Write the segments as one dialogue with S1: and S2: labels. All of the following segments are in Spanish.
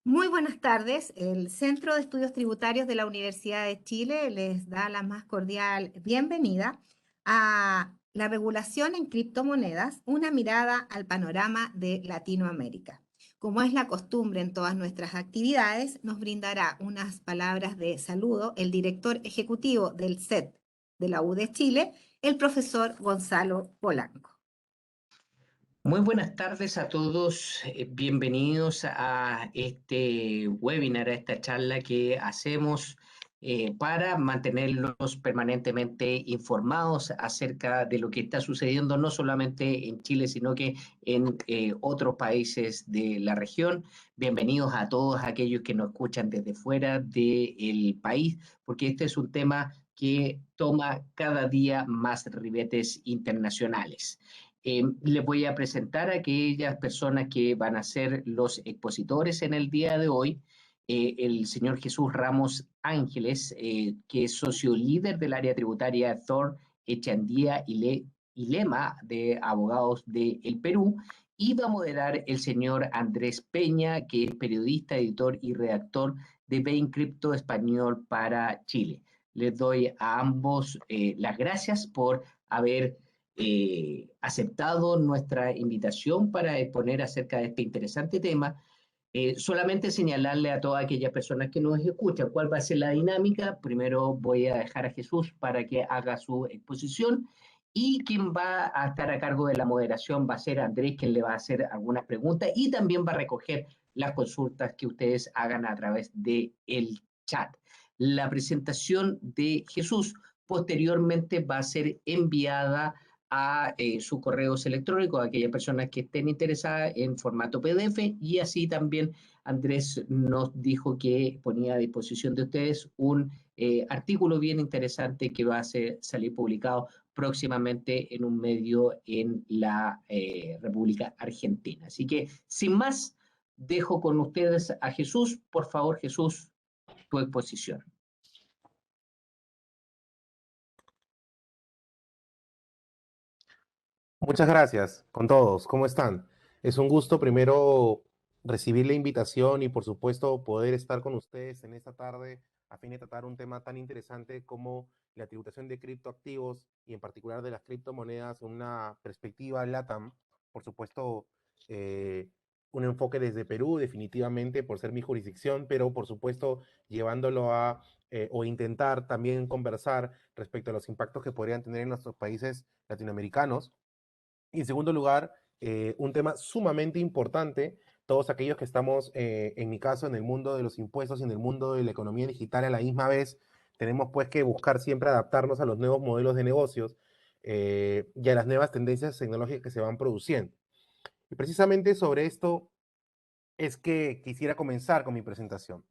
S1: Muy buenas tardes. El Centro de Estudios Tributarios de la Universidad de Chile les da la más cordial bienvenida a la regulación en criptomonedas, una mirada al panorama de Latinoamérica. Como es la costumbre en todas nuestras actividades, nos brindará unas palabras de saludo el director ejecutivo del CET de la U de Chile, el profesor Gonzalo Polanco.
S2: Muy buenas tardes a todos, bienvenidos a este webinar, a esta charla que hacemos para mantenerlos permanentemente informados acerca de lo que está sucediendo no solamente en Chile, sino que en otros países de la región. Bienvenidos a todos aquellos que nos escuchan desde fuera del país, porque este es un tema que toma cada día más ribetes internacionales. Les voy a presentar a aquellas personas que van a ser los expositores en el día de hoy. El señor Jesús Ramos Ángeles, que es socio líder del área tributaria Thor Echandía y Lema de Abogados del Perú. Y va a moderar el señor Andrés Peña, que es periodista, editor y redactor de Bain Crypto Español para Chile. Les doy a ambos las gracias por haber aceptado nuestra invitación para exponer acerca de este interesante tema. Solamente señalarle a todas aquellas personas que nos escuchan cuál va a ser la dinámica. Primero voy a dejar a Jesús para que haga su exposición y quien va a estar a cargo de la moderación va a ser Andrés, quien le va a hacer algunas preguntas y también va a recoger las consultas que ustedes hagan a través del chat. La presentación de Jesús posteriormente va a ser enviada a sus correos electrónicos, a aquellas personas que estén interesadas en formato PDF, y así también Andrés nos dijo que ponía a disposición de ustedes un artículo bien interesante que va a salir publicado próximamente en un medio en la República Argentina. Así que, sin más, dejo con ustedes a Jesús. Por favor, Jesús, tu exposición.
S3: Muchas gracias con todos. ¿Cómo están? Es un gusto primero recibir la invitación y por supuesto poder estar con ustedes en esta tarde a fin de tratar un tema tan interesante como la tributación de criptoactivos y en particular de las criptomonedas en una perspectiva LATAM. Por supuesto, eh, un enfoque desde Perú definitivamente por ser mi jurisdicción, pero por supuesto llevándolo a o intentar también conversar respecto a los impactos que podrían tener en nuestros países latinoamericanos. Y en segundo lugar, un tema sumamente importante, todos aquellos que estamos, en mi caso, en el mundo de los impuestos y en el mundo de la economía digital a la misma vez, tenemos pues que buscar siempre adaptarnos a los nuevos modelos de negocios y a las nuevas tendencias tecnológicas que se van produciendo. Y precisamente sobre esto es que quisiera comenzar con mi presentación.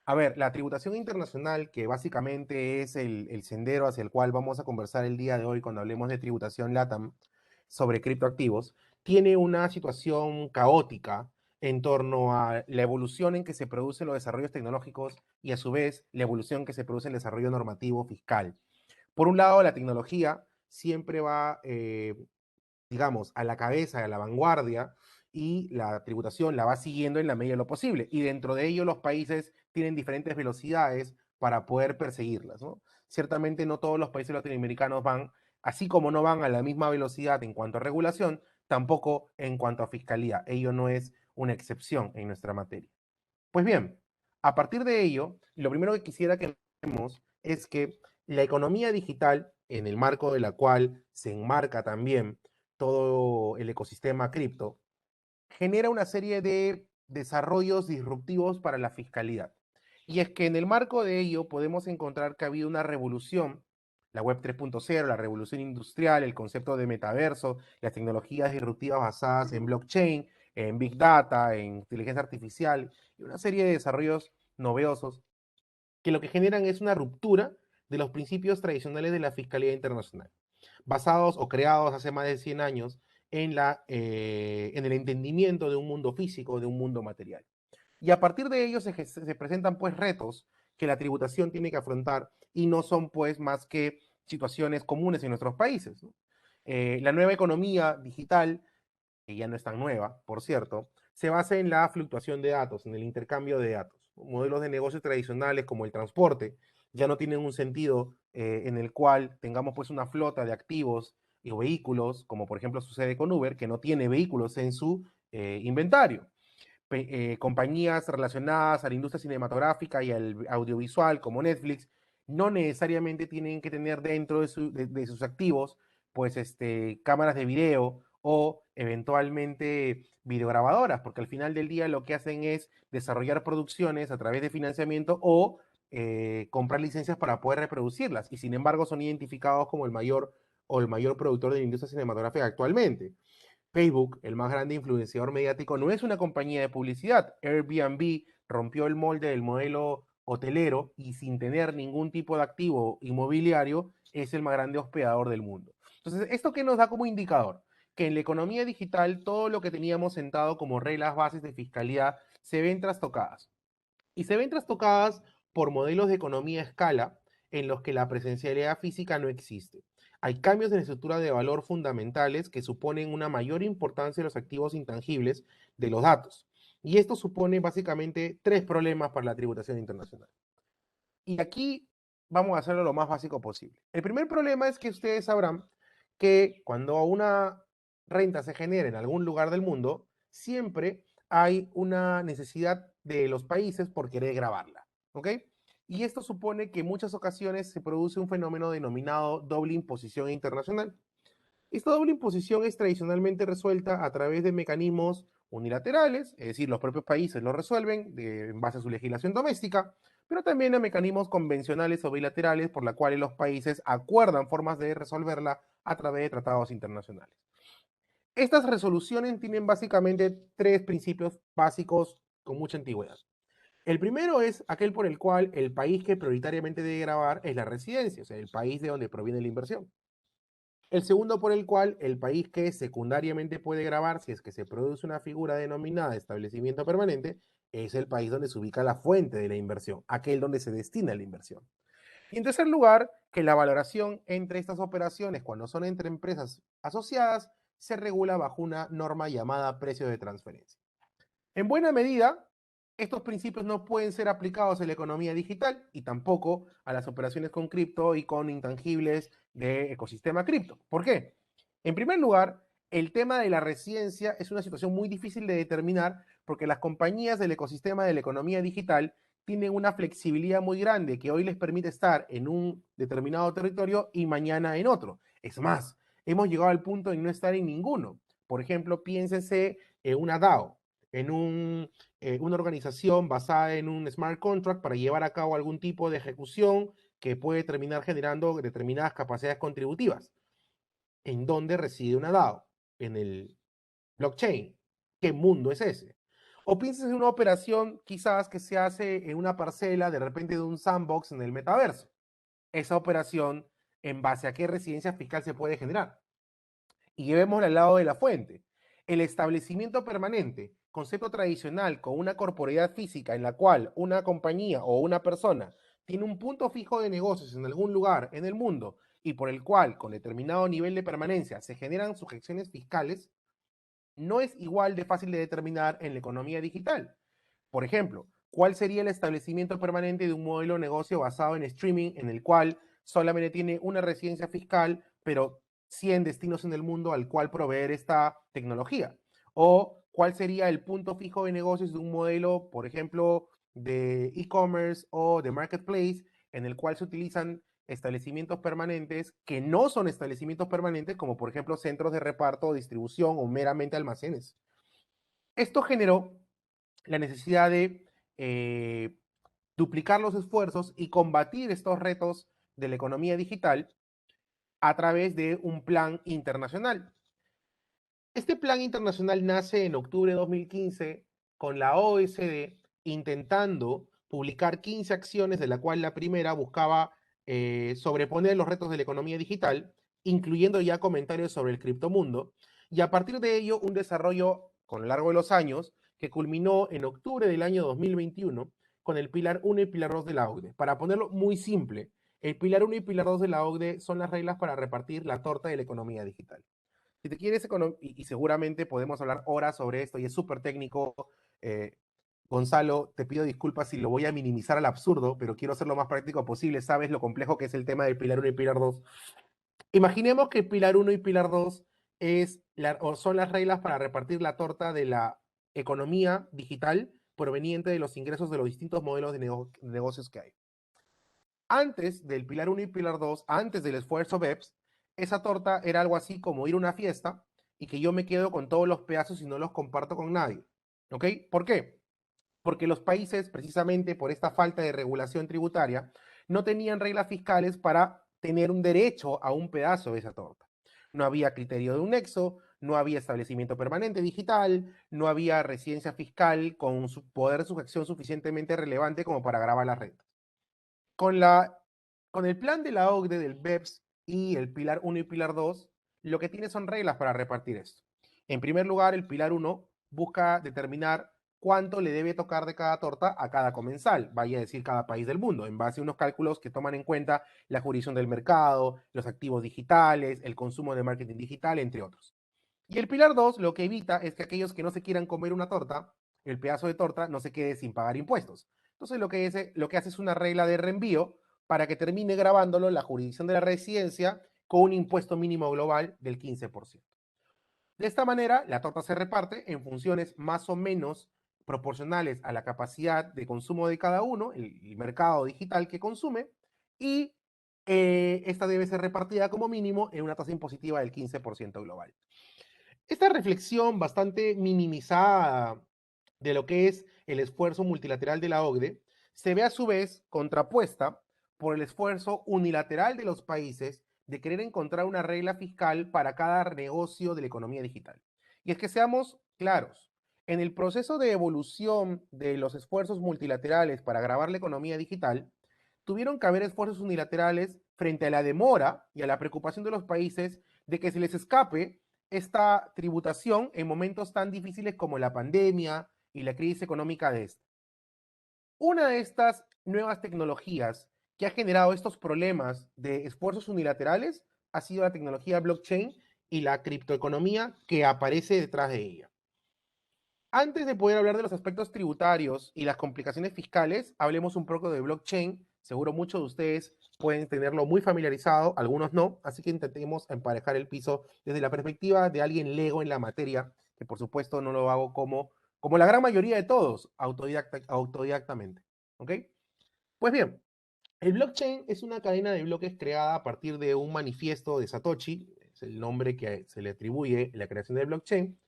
S3: A ver, la tributación internacional, que básicamente es el sendero hacia el cual vamos a conversar el día de hoy cuando hablemos de tributación LATAM sobre criptoactivos, tiene una situación caótica en torno a la evolución en que se producen los desarrollos tecnológicos y a su vez la evolución que se produce en el desarrollo normativo fiscal. Por un lado, la tecnología siempre va, digamos, a la cabeza, a la vanguardia, y la tributación la va siguiendo en la medida de lo posible. Y dentro de ello los países tienen diferentes velocidades para poder perseguirlas, ¿no? Ciertamente no todos los países latinoamericanos van, así como no van a la misma velocidad en cuanto a regulación, tampoco en cuanto a fiscalía. Ello no es una excepción en nuestra materia. Pues bien, a partir de ello, lo primero que quisiera que veamos es que la economía digital, en el marco de la cual se enmarca también todo el ecosistema cripto, genera una serie de desarrollos disruptivos para la fiscalidad. Y es que en el marco de ello podemos encontrar que ha habido una revolución, la web 3.0, la revolución industrial, el concepto de metaverso, las tecnologías disruptivas basadas en blockchain, en big data, en inteligencia artificial y una serie de desarrollos novedosos que lo que generan es una ruptura de los principios tradicionales de la fiscalía internacional, basados o creados hace más de 100 años en el entendimiento de un mundo físico, de un mundo material. Y a partir de ello se presentan pues retos que la tributación tiene que afrontar y no son pues más que situaciones comunes en nuestros países, ¿no? La nueva economía digital, que ya no es tan nueva, por cierto, se basa en la fluctuación de datos, en el intercambio de datos. Modelos de negocios tradicionales como el transporte ya no tienen un sentido en el cual tengamos pues una flota de activos y vehículos, como por ejemplo sucede con Uber, que no tiene vehículos en su inventario. Compañías relacionadas a la industria cinematográfica y al audiovisual como Netflix no necesariamente tienen que tener dentro de sus activos pues cámaras de video o eventualmente videograbadoras, porque al final del día lo que hacen es desarrollar producciones a través de financiamiento o comprar licencias para poder reproducirlas, y sin embargo son identificados como el mayor productor de la industria cinematográfica actualmente. Facebook, el más grande influenciador mediático, no es una compañía de publicidad. Airbnb rompió el molde del modelo hotelero y sin tener ningún tipo de activo inmobiliario es el más grande hospedador del mundo. Entonces, ¿esto qué nos da como indicador? Que en la economía digital todo lo que teníamos sentado como reglas bases de fiscalidad se ven trastocadas. Y se ven trastocadas por modelos de economía a escala en los que la presencialidad física no existe. Hay cambios en la estructura de valor fundamentales que suponen una mayor importancia en los activos intangibles de los datos. Y esto supone básicamente tres problemas para la tributación internacional. Y aquí vamos a hacerlo lo más básico posible. El primer problema es que ustedes sabrán que cuando una renta se genera en algún lugar del mundo, siempre hay una necesidad de los países por querer grabarla, ¿ok? Y esto supone que en muchas ocasiones se produce un fenómeno denominado doble imposición internacional. Esta doble imposición es tradicionalmente resuelta a través de mecanismos unilaterales, es decir, los propios países lo resuelven en base a su legislación doméstica, pero también a mecanismos convencionales o bilaterales por la cuales los países acuerdan formas de resolverla a través de tratados internacionales. Estas resoluciones tienen básicamente tres principios básicos con mucha antigüedad. El primero es aquel por el cual el país que prioritariamente debe grabar es la residencia, o sea, el país de donde proviene la inversión. El segundo por el cual el país que secundariamente puede grabar si es que se produce una figura denominada establecimiento permanente es el país donde se ubica la fuente de la inversión, aquel donde se destina la inversión. Y en tercer lugar, que la valoración entre estas operaciones cuando son entre empresas asociadas se regula bajo una norma llamada precio de transferencia. En buena medida, estos principios no pueden ser aplicados en la economía digital y tampoco a las operaciones con cripto y con intangibles de ecosistema cripto. ¿Por qué? En primer lugar, el tema de la residencia es una situación muy difícil de determinar porque las compañías del ecosistema de la economía digital tienen una flexibilidad muy grande que hoy les permite estar en un determinado territorio y mañana en otro. Es más, hemos llegado al punto de no estar en ninguno. Por ejemplo, piénsense en una DAO, en una organización basada en un smart contract para llevar a cabo algún tipo de ejecución que puede terminar generando determinadas capacidades contributivas. ¿En dónde reside una DAO? En el blockchain. ¿Qué mundo es ese? O piensas en una operación quizás que se hace en una parcela de repente de un sandbox en el metaverso. Esa operación, ¿en base a qué residencia fiscal se puede generar? Y llevémoslo al lado de la fuente. El establecimiento permanente, concepto tradicional con una corporeidad física en la cual una compañía o una persona tiene un punto fijo de negocios en algún lugar en el mundo y por el cual con determinado nivel de permanencia se generan sujeciones fiscales, no es igual de fácil de determinar en la economía digital. Por ejemplo, ¿cuál sería el establecimiento permanente de un modelo de negocio basado en streaming en el cual solamente tiene una residencia fiscal, pero 100 destinos en el mundo al cual proveer esta tecnología? ¿O cuál sería el punto fijo de negocios de un modelo, por ejemplo, de e-commerce o de marketplace en el cual se utilizan establecimientos permanentes que no son establecimientos permanentes, como por ejemplo centros de reparto o distribución o meramente almacenes? Esto generó la necesidad de duplicar los esfuerzos y combatir estos retos de la economía digital a través de un plan internacional. Este plan internacional nace en octubre de 2015 con la OECD intentando publicar 15 acciones, de la cual la primera buscaba sobreponer los retos de la economía digital, incluyendo ya comentarios sobre el criptomundo, y a partir de ello un desarrollo con lo largo de los años que culminó en octubre del año 2021 con el pilar 1 y pilar 2 de la OCDE. Para ponerlo muy simple, el pilar 1 y pilar 2 de la OCDE son las reglas para repartir la torta de la economía digital. Si te quieres y seguramente podemos hablar horas sobre esto y es súper técnico, Gonzalo, te pido disculpas si lo voy a minimizar al absurdo, pero quiero ser lo más práctico posible. Sabes lo complejo que es el tema del pilar 1 y pilar 2. Imaginemos que pilar 1 y pilar 2 son las reglas para repartir la torta de la economía digital proveniente de los ingresos de los distintos modelos de negocios que hay. Antes del pilar 1 y pilar 2, antes del esfuerzo BEPS, esa torta era algo así como ir a una fiesta y que yo me quedo con todos los pedazos y no los comparto con nadie. ¿Ok? ¿Por qué? Porque los países, precisamente por esta falta de regulación tributaria, no tenían reglas fiscales para tener un derecho a un pedazo de esa torta. No había criterio de un nexo, no había establecimiento permanente digital, no había residencia fiscal con su poder de sujeción suficientemente relevante como para gravar las rentas. Con el plan de la OCDE del BEPS y el pilar 1 y pilar 2, lo que tiene son reglas para repartir esto. En primer lugar, el pilar 1 busca determinar cuánto le debe tocar de cada torta a cada comensal, vaya a decir cada país del mundo, en base a unos cálculos que toman en cuenta la jurisdicción del mercado, los activos digitales, el consumo de marketing digital, entre otros. Y el pilar 2 lo que evita es que aquellos que no se quieran comer una torta, el pedazo de torta, no se quede sin pagar impuestos. Entonces lo que hace es una regla de reenvío para que termine grabándolo la jurisdicción de la residencia con un impuesto mínimo global del 15%. De esta manera, la torta se reparte en funciones más o menos proporcionales a la capacidad de consumo de cada uno, el mercado digital que consume, y esta debe ser repartida como mínimo en una tasa impositiva del 15% global. Esta reflexión bastante minimizada de lo que es el esfuerzo multilateral de la OCDE se ve a su vez contrapuesta por el esfuerzo unilateral de los países de querer encontrar una regla fiscal para cada negocio de la economía digital. Y es que seamos claros, en el proceso de evolución de los esfuerzos multilaterales para grabar la economía digital, tuvieron que haber esfuerzos unilaterales frente a la demora y a la preocupación de los países de que se les escape esta tributación en momentos tan difíciles como la pandemia y la crisis económica de esta. Una de estas nuevas tecnologías que ha generado estos problemas de esfuerzos unilaterales ha sido la tecnología blockchain y la criptoeconomía que aparece detrás de ella. Antes de poder hablar de los aspectos tributarios y las complicaciones fiscales, hablemos un poco de blockchain. Seguro muchos de ustedes pueden tenerlo muy familiarizado, algunos no, así que intentemos emparejar el piso desde la perspectiva de alguien lego en la materia, que por supuesto no lo hago como la gran mayoría de todos, autodidactamente. ¿Ok? Pues bien, el blockchain es una cadena de bloques creada a partir de un manifiesto de Satoshi, es el nombre que se le atribuye en la creación del blockchain,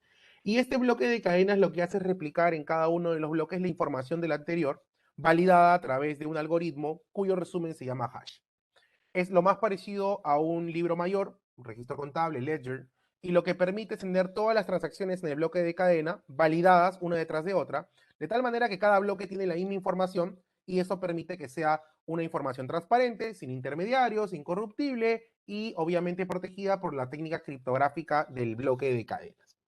S3: y este bloque de cadenas lo que hace es replicar en cada uno de los bloques la información del anterior, validada a través de un algoritmo cuyo resumen se llama hash. Es lo más parecido a un libro mayor, un registro contable, ledger, y lo que permite es tener todas las transacciones en el bloque de cadena validadas una detrás de otra, de tal manera que cada bloque tiene la misma información y eso permite que sea una información transparente, sin intermediarios, incorruptible y obviamente protegida por la técnica criptográfica del bloque de cadenas.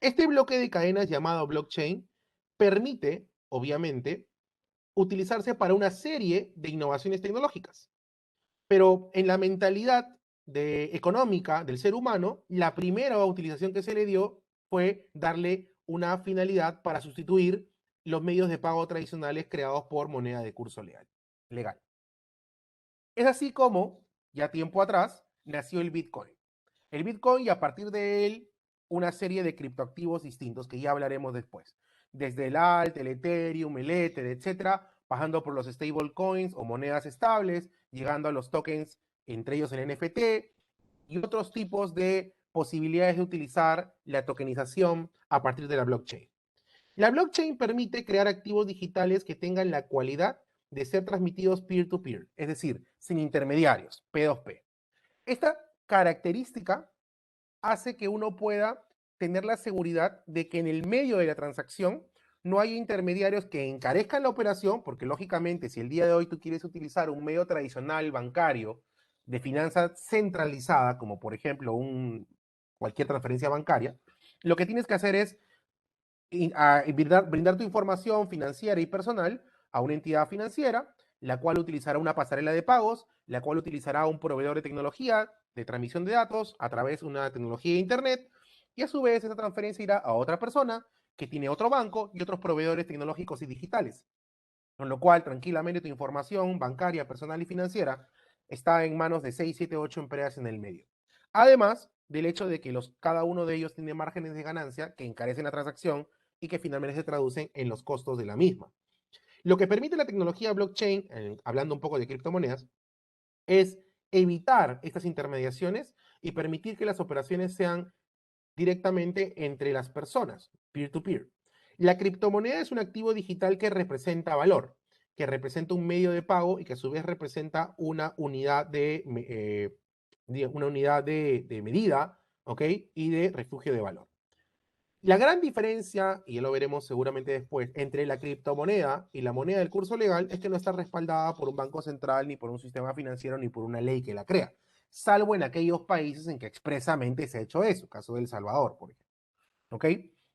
S3: Este bloque de cadenas llamado blockchain permite, obviamente, utilizarse para una serie de innovaciones tecnológicas. Pero en la mentalidad económica del ser humano, la primera utilización que se le dio fue darle una finalidad para sustituir los medios de pago tradicionales creados por moneda de curso legal. Es así como, ya tiempo atrás, nació el Bitcoin. El Bitcoin y a partir de él una serie de criptoactivos distintos que ya hablaremos después. Desde el Alt, el Ethereum, el Ether, etcétera, pasando por los stablecoins o monedas estables, llegando a los tokens, entre ellos el NFT y otros tipos de posibilidades de utilizar la tokenización a partir de la blockchain. La blockchain permite crear activos digitales que tengan la cualidad de ser transmitidos peer-to-peer, es decir, sin intermediarios, P2P. Esta característica hace que uno pueda tener la seguridad de que en el medio de la transacción no hay intermediarios que encarezcan la operación, porque lógicamente si el día de hoy tú quieres utilizar un medio tradicional bancario de finanza centralizada, como por ejemplo cualquier transferencia bancaria, lo que tienes que hacer es brindar tu información financiera y personal a una entidad financiera, la cual utilizará una pasarela de pagos, la cual utilizará un proveedor de tecnología, de transmisión de datos a través de una tecnología de Internet, y a su vez esa transferencia irá a otra persona que tiene otro banco y otros proveedores tecnológicos y digitales. Con lo cual, tranquilamente, tu información bancaria, personal y financiera está en manos de 6, 7, 8 empresas en el medio. Además del hecho de que cada uno de ellos tiene márgenes de ganancia que encarecen la transacción y que finalmente se traducen en los costos de la misma. Lo que permite la tecnología blockchain, hablando un poco de criptomonedas, es evitar estas intermediaciones y permitir que las operaciones sean directamente entre las personas, peer-to-peer. La criptomoneda es un activo digital que representa valor, que representa un medio de pago y que a su vez representa una unidad de medida, ¿ok? Y de refugio de valor. La gran diferencia, y ya lo veremos seguramente después, entre la criptomoneda y la moneda del curso legal es que no está respaldada por un banco central, ni por un sistema financiero, ni por una ley que la crea, salvo en aquellos países en que expresamente se ha hecho eso, caso de El Salvador, por ejemplo. ¿Ok?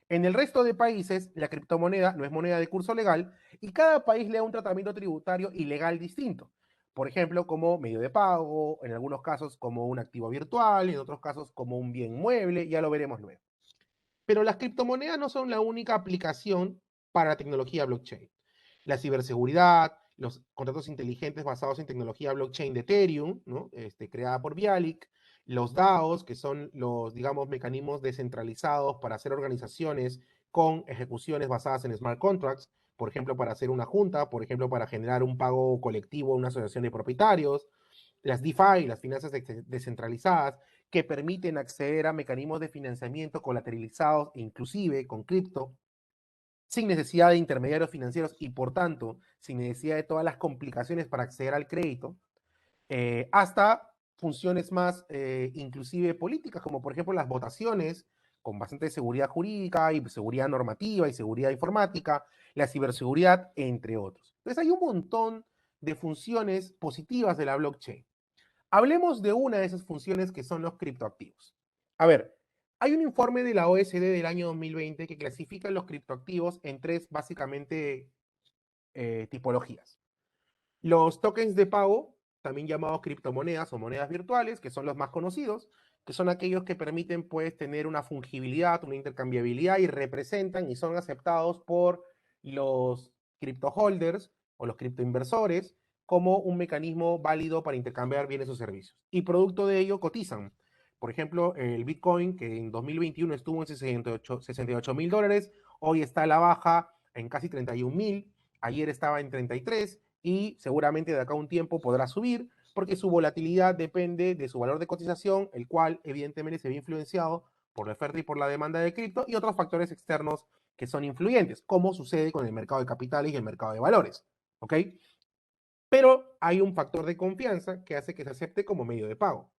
S3: En el resto de países, la criptomoneda no es moneda de curso legal y cada país le da un tratamiento tributario y legal distinto. Por ejemplo, como medio de pago, en algunos casos como un activo virtual, en otros casos como un bien mueble, ya lo veremos luego. Pero las criptomonedas no son la única aplicación para la tecnología blockchain. La ciberseguridad, los contratos inteligentes basados en tecnología blockchain de Ethereum, ¿no? Creada por Vitalik, los DAOs, que son los, digamos, mecanismos descentralizados para hacer organizaciones con ejecuciones basadas en smart contracts, por ejemplo, para hacer una junta, por ejemplo, para generar un pago colectivo a una asociación de propietarios, las DeFi, las finanzas descentralizadas, que permiten acceder a mecanismos de financiamiento colateralizados, inclusive con cripto, sin necesidad de intermediarios financieros y por tanto sin necesidad de todas las complicaciones para acceder al crédito, hasta funciones más inclusive políticas, como por ejemplo las votaciones, con bastante seguridad jurídica y seguridad normativa y seguridad informática, la ciberseguridad, entre otros. Entonces hay un montón de funciones positivas de la blockchain. Hablemos de una de esas funciones que son los criptoactivos. A ver, hay un informe de la OSD del año 2020 que clasifica los criptoactivos en tres, básicamente, tipologías. Los tokens de pago, también llamados criptomonedas o monedas virtuales, que son los más conocidos, que son aquellos que permiten, pues, tener una fungibilidad, una intercambiabilidad y representan y son aceptados por los criptoholders o los criptoinversores como un mecanismo válido para intercambiar bienes o servicios. Y producto de ello cotizan. Por ejemplo, el Bitcoin, que en 2021 estuvo en 68.000 dólares, hoy está a la baja en casi 31.000, ayer estaba en 33 y seguramente de acá a un tiempo podrá subir porque su volatilidad depende de su valor de cotización, el cual evidentemente se ve influenciado por la oferta y por la demanda de cripto y otros factores externos que son influyentes, como sucede con el mercado de capitales y el mercado de valores. ¿Ok? Pero hay un factor de confianza que hace que se acepte como medio de pago.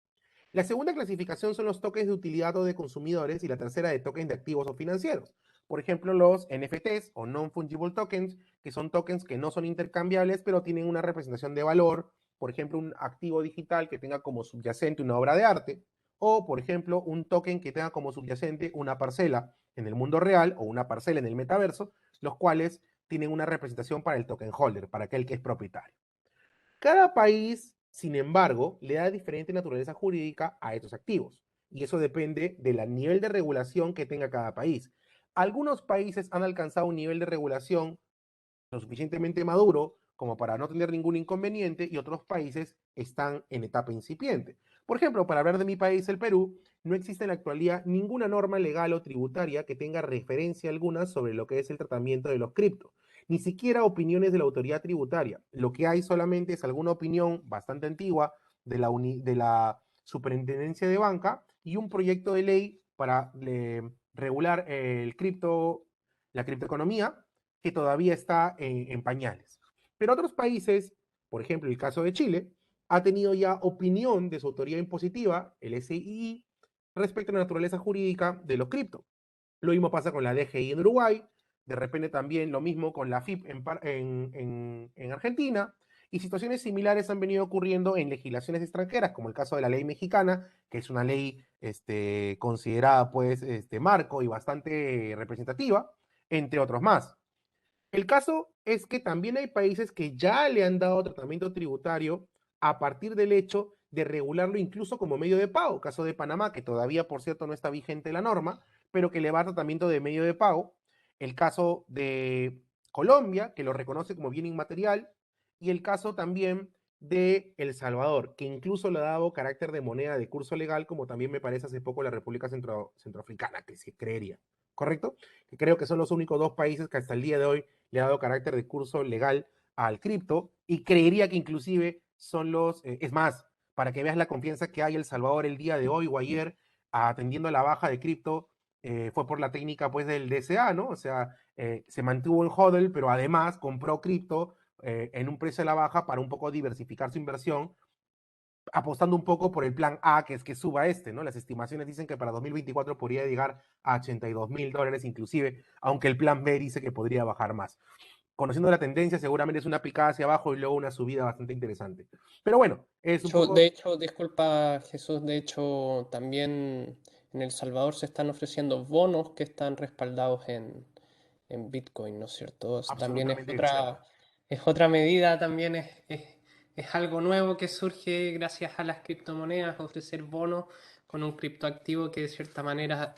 S3: La segunda clasificación son los tokens de utilidad o de consumidores y la tercera de tokens de activos o financieros. Por ejemplo, los NFTs o Non-Fungible Tokens, que son tokens que no son intercambiables, pero tienen una representación de valor. Por ejemplo, un activo digital que tenga como subyacente una obra de arte, o por ejemplo, un token que tenga como subyacente una parcela en el mundo real o una parcela en el metaverso, los cuales tienen una representación para el token holder, para aquel que es propietario. Cada país, sin embargo, le da diferente naturaleza jurídica a estos activos, y eso depende del nivel de regulación que tenga cada país. Algunos países han alcanzado un nivel de regulación lo suficientemente maduro como para no tener ningún inconveniente y otros países están en etapa incipiente. Por ejemplo, para hablar de mi país, el Perú, no existe en la actualidad ninguna norma legal o tributaria que tenga referencia alguna sobre lo que es el tratamiento de los criptos, ni siquiera opiniones de la autoridad tributaria. Lo que hay solamente es alguna opinión bastante antigua de la Superintendencia de Banca y un proyecto de ley para regular la criptoeconomía, que todavía está en pañales. Pero otros países, por ejemplo, el caso de Chile, ha tenido ya opinión de su autoridad impositiva, el SII, respecto a la naturaleza jurídica de los cripto. Lo mismo pasa con la DGI en Uruguay, de repente también lo mismo con la FIP en Argentina, y situaciones similares han venido ocurriendo en legislaciones extranjeras, como el caso de la ley mexicana, que es una ley considerada pues marco y bastante representativa, entre otros más. El caso es que también hay países que ya le han dado tratamiento tributario a partir del hecho de regularlo incluso como medio de pago. Caso de Panamá, que todavía, por cierto, no está vigente la norma, pero que le va a tratamiento de medio de pago. El caso de Colombia, que lo reconoce como bien inmaterial, y el caso también de El Salvador, que incluso le ha dado carácter de moneda de curso legal, como también me parece hace poco la República Centroafricana, que sí creería, ¿correcto? Que creo que son los únicos dos países que hasta el día de hoy le ha dado carácter de curso legal al cripto, y creería que inclusive son los, es más, para que veas la confianza que hay El Salvador el día de hoy o ayer, atendiendo a la baja de cripto, fue por la técnica pues del DCA, ¿no? O sea, se mantuvo en hodl, pero además compró cripto en un precio a la baja para un poco diversificar su inversión, apostando un poco por el plan A, que es que suba ¿no? Las estimaciones dicen que para 2024 podría llegar a $82,000 inclusive, aunque el plan B dice que podría bajar más. Conociendo la tendencia, seguramente es una picada hacia abajo y luego una subida bastante interesante. Pero bueno, es un poco...
S4: De hecho, disculpa Jesús, de hecho también en El Salvador se están ofreciendo bonos que están respaldados en Bitcoin, ¿no es cierto? También
S3: Absolutamente cierto.
S4: es otra medida, también es algo nuevo que surge gracias a las criptomonedas, ofrecer bonos con un criptoactivo que de cierta manera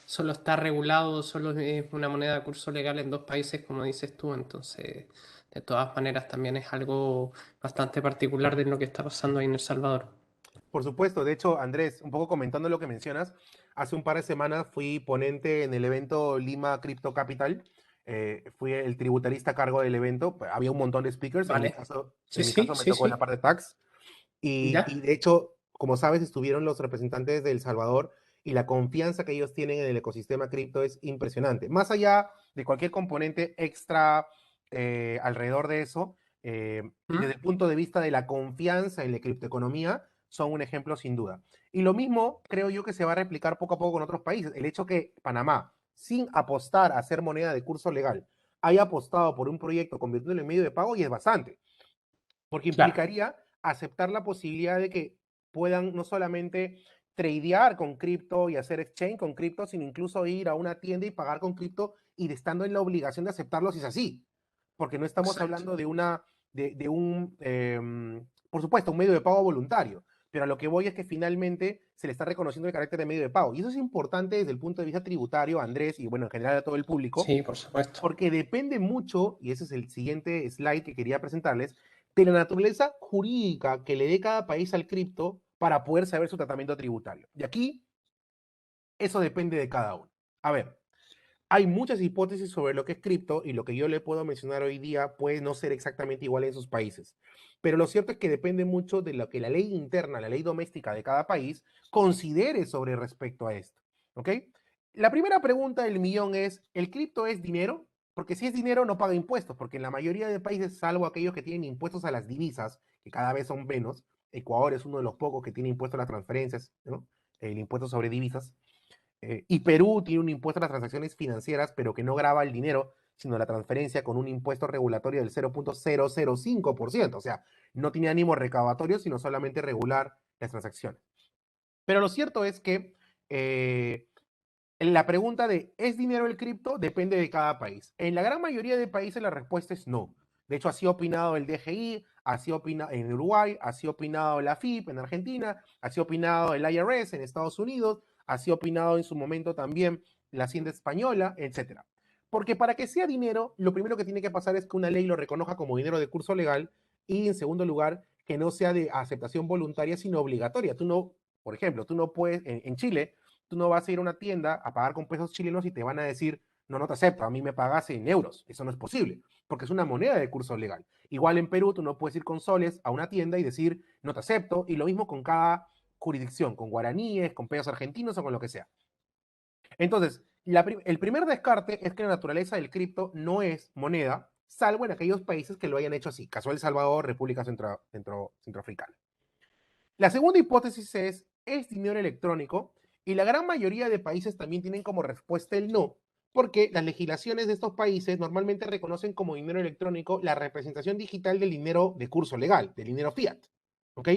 S4: solo está regulado, solo es una moneda de curso legal en 2 países, como dices tú, entonces de todas maneras también es algo bastante particular de lo que está pasando ahí en El Salvador.
S3: Por supuesto, de hecho, Andrés, un poco comentando lo que mencionas, hace un par de semanas fui ponente en el evento Lima Crypto Capital, fui el tributarista a cargo del evento, había un montón de speakers,
S4: Vale.
S3: en mi caso me tocó la parte de tax, y
S4: ¿Ya?
S3: de hecho, como sabes, estuvieron los representantes de El Salvador y la confianza que ellos tienen en el ecosistema cripto es impresionante. Más allá de cualquier componente extra alrededor de eso, desde el punto de vista de la confianza en la criptoeconomía, son un ejemplo sin duda. Y lo mismo creo yo que se va a replicar poco a poco en otros países. El hecho que Panamá, sin apostar a ser moneda de curso legal, haya apostado por un proyecto convirtiéndolo en medio de pago y es bastante, porque
S4: Claro.
S3: implicaría aceptar la posibilidad de que puedan no solamente tradear con cripto y hacer exchange con cripto, sino incluso ir a una tienda y pagar con cripto y estando en la obligación de aceptarlo si es así. Porque no estamos
S4: Exacto.
S3: hablando de un, por supuesto, un medio de pago voluntario. Pero a lo que voy es que finalmente se le está reconociendo el carácter de medio de pago. Y eso es importante desde el punto de vista tributario, Andrés, y bueno, en general a todo el público,
S4: Sí, por supuesto.
S3: porque depende mucho, y ese es el siguiente slide que quería presentarles, de la naturaleza jurídica que le dé cada país al cripto para poder saber su tratamiento tributario. Y aquí, eso depende de cada uno. A ver, hay muchas hipótesis sobre lo que es cripto y lo que yo le puedo mencionar hoy día puede no ser exactamente igual en sus países. Pero lo cierto es que depende mucho de lo que la ley interna, la ley doméstica de cada país considere sobre respecto a esto. ¿Ok? La primera pregunta del millón es, ¿el cripto es dinero? Porque si es dinero no paga impuestos, porque en la mayoría de países, salvo aquellos que tienen impuestos a las divisas, que cada vez son menos, Ecuador es uno de los pocos que tiene impuesto a las transferencias, ¿no? El impuesto sobre divisas. Y Perú tiene un impuesto a las transacciones financieras, pero que no grava el dinero, sino la transferencia con un impuesto regulatorio del 0,005%. O sea, no tiene ánimo recaudatorio, sino solamente regular las transacciones. Pero lo cierto es que la pregunta de ¿es dinero el cripto? Depende de cada país. En la gran mayoría de países la respuesta es no. De hecho, así ha opinado el DGI, así opina en Uruguay, así ha opinado la FIP en Argentina, así ha opinado el IRS en Estados Unidos, así ha opinado en su momento también la Hacienda Española, etc. Porque para que sea dinero, lo primero que tiene que pasar es que una ley lo reconozca como dinero de curso legal y, en segundo lugar, que no sea de aceptación voluntaria, sino obligatoria. Tú no, por ejemplo, tú no puedes, en Chile, tú no vas a ir a una tienda a pagar con pesos chilenos y te van a decir, no, no te acepto, a mí me pagas en euros. Eso no es posible, porque es una moneda de curso legal. Igual en Perú, tú no puedes ir con soles a una tienda y decir, no te acepto, y lo mismo con cada jurisdicción, con guaraníes, con pesos argentinos o con lo que sea. Entonces, el primer descarte es que la naturaleza del cripto no es moneda, salvo en aquellos países que lo hayan hecho así, caso El Salvador, República Centroafricana. La segunda hipótesis es dinero electrónico, y la gran mayoría de países también tienen como respuesta el no, porque las legislaciones de estos países normalmente reconocen como dinero electrónico la representación digital del dinero de curso legal, del dinero fiat, ¿ok?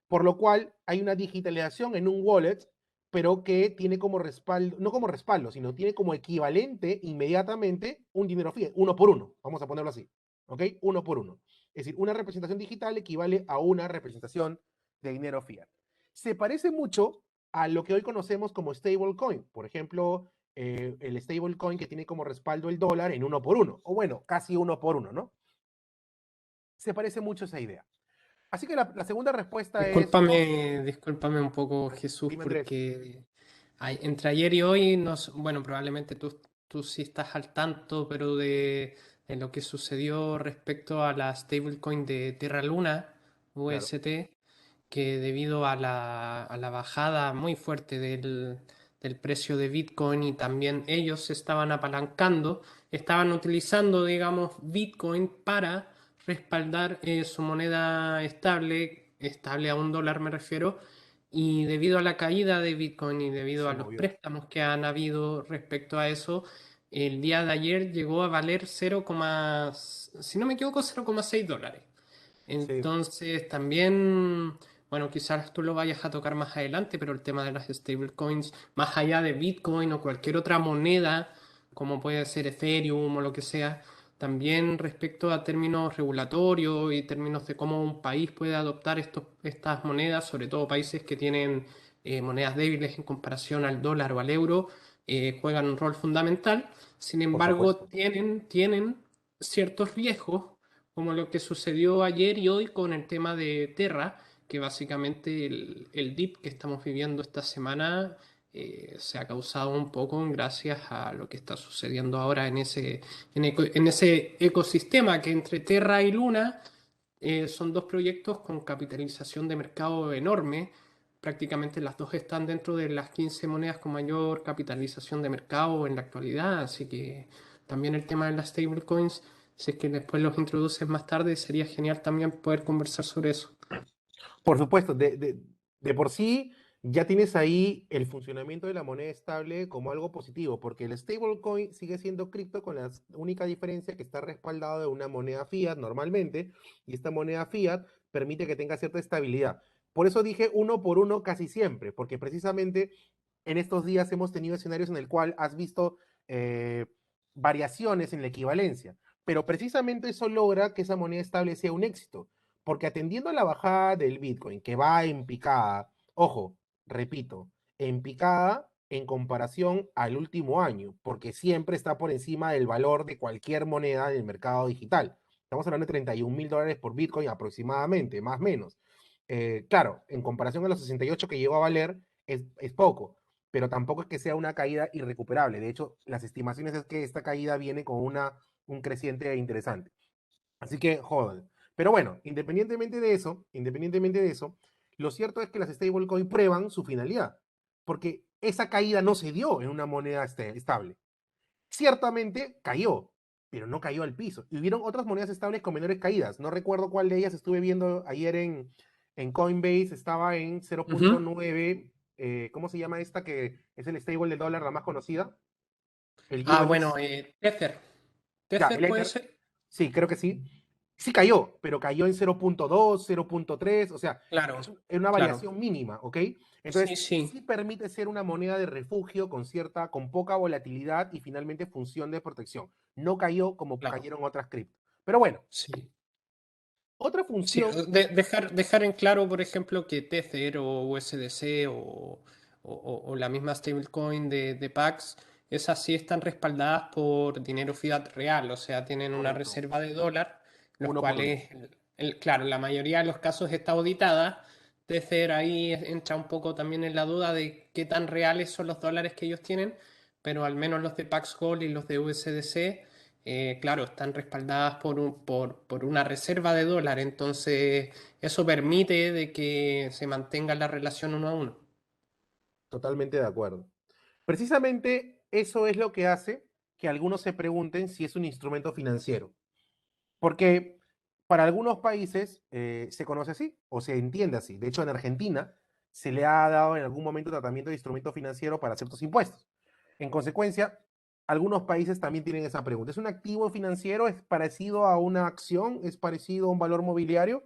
S3: Por lo cual hay una digitalización en un wallet, pero que tiene como respaldo, no como respaldo, sino tiene como equivalente inmediatamente un dinero fiat, uno por uno, vamos a ponerlo así, ¿ok? Uno por uno. Es decir, una representación digital equivale a una representación de dinero fiat. Se parece mucho a lo que hoy conocemos como stablecoin. Por ejemplo, el stablecoin que tiene como respaldo el dólar en 1 por 1, o bueno, casi 1 por 1, ¿no? Se parece mucho a esa idea. Así que la segunda respuesta es no.
S4: Discúlpame un poco, Jesús,
S3: Dime, Andrés.
S4: porque entre ayer y hoy, bueno, probablemente tú sí estás al tanto, pero de lo que sucedió respecto a la stablecoin de Terra Luna,
S3: Claro.
S4: UST, que debido a la bajada muy fuerte del precio de Bitcoin y también ellos se estaban apalancando, estaban utilizando, digamos, Bitcoin para respaldar su moneda estable a $1 me refiero, y debido a la caída de Bitcoin y debido
S3: Se
S4: a los
S3: movió.
S4: préstamos que han habido respecto a eso, el día de ayer llegó a valer si no me equivoco, $0,6.
S3: Sí.
S4: Entonces, también, bueno, quizás tú lo vayas a tocar más adelante, pero el tema de las stablecoins, más allá de Bitcoin o cualquier otra moneda, como puede ser Ethereum o lo que sea, también respecto a términos regulatorios y términos de cómo un país puede adoptar estas monedas, sobre todo países que tienen monedas débiles en comparación al dólar o al euro, juegan un rol fundamental. Sin
S3: Por
S4: embargo,
S3: supuesto.
S4: tienen ciertos riesgos como lo que sucedió ayer y hoy con el tema de Terra, que básicamente el dip que estamos viviendo esta semana se ha causado un poco gracias a lo que está sucediendo ahora en ese ecosistema que entre Terra y Luna son dos proyectos con capitalización de mercado enorme. Prácticamente las dos están dentro de las 15 monedas con mayor capitalización de mercado en la actualidad, así que también el tema de las stablecoins, si es que después los introduces más tarde, sería genial también poder conversar sobre eso.
S3: Por supuesto, de por sí ya tienes ahí el funcionamiento de la moneda estable como algo positivo, porque el stablecoin sigue siendo cripto con la única diferencia que está respaldado de una moneda fiat normalmente, y esta moneda fiat permite que tenga cierta estabilidad. Por eso dije 1 por 1 casi siempre, porque precisamente en estos días hemos tenido escenarios en el cual has visto eh, variaciones en la equivalencia, pero precisamente eso logra que esa moneda estable sea un éxito. Porque atendiendo a la bajada del Bitcoin, que va en picada, ojo, repito, en picada en comparación al último año, porque siempre está por encima del valor de cualquier moneda del mercado digital. Estamos hablando de $31.000 por Bitcoin aproximadamente, más o menos. Claro, en comparación a los 68 que llegó a valer, es poco, pero tampoco es que sea una caída irrecuperable. De hecho, las estimaciones es que esta caída viene con un creciente interesante. Así que, joder. Pero bueno, independientemente de eso, lo cierto es que las stablecoin prueban su finalidad, porque esa caída no se dio en una moneda estable. Ciertamente cayó, pero no cayó al piso. Y hubieron otras monedas estables con menores caídas. No recuerdo cuál de ellas estuve viendo ayer en Coinbase, estaba en
S4: Ujú.
S3: 0.9. ¿Cómo se llama esta que es el stable del dólar, la más conocida? El
S4: Bueno,
S3: USD.
S4: Tether.
S3: Ya,
S4: Tether
S3: el
S4: puede
S3: Ether.
S4: ser.
S3: Sí, creo que sí. Sí cayó, pero cayó en 0.2, 0.3, o sea,
S4: Claro,
S3: es una
S4: claro.
S3: variación mínima, ¿ok?
S4: Sí,
S3: Entonces,
S4: sí,
S3: sí permite ser una moneda de refugio con poca volatilidad y finalmente función de protección. No cayó como
S4: claro.
S3: cayeron otras cripto. Pero bueno,
S4: Sí.
S3: otra
S4: Sí,
S3: función,
S4: dejar en claro, por ejemplo, que Tether o USDC o la misma stablecoin de Pax, esas sí están respaldadas por dinero fiat real, o sea, tienen una
S3: correcto,
S4: reserva de dólar, los
S3: 1 por 1.
S4: cuales, claro, la mayoría de los casos está auditada. Tether ahí entra un poco también en la duda de qué tan reales son los dólares que ellos tienen, pero al menos los de Pax Gold y los de USDC claro, están respaldadas por una reserva de dólar, entonces eso permite de que se mantenga la relación 1 a 1.
S3: Totalmente de acuerdo. Precisamente eso es lo que hace que algunos se pregunten si es un instrumento financiero. Porque para algunos países se conoce así o se entiende así. De hecho, en Argentina se le ha dado en algún momento tratamiento de instrumento financiero para ciertos impuestos. En consecuencia, algunos países también tienen esa pregunta. ¿Es un activo financiero? ¿Es parecido a una acción? ¿Es parecido a un valor mobiliario?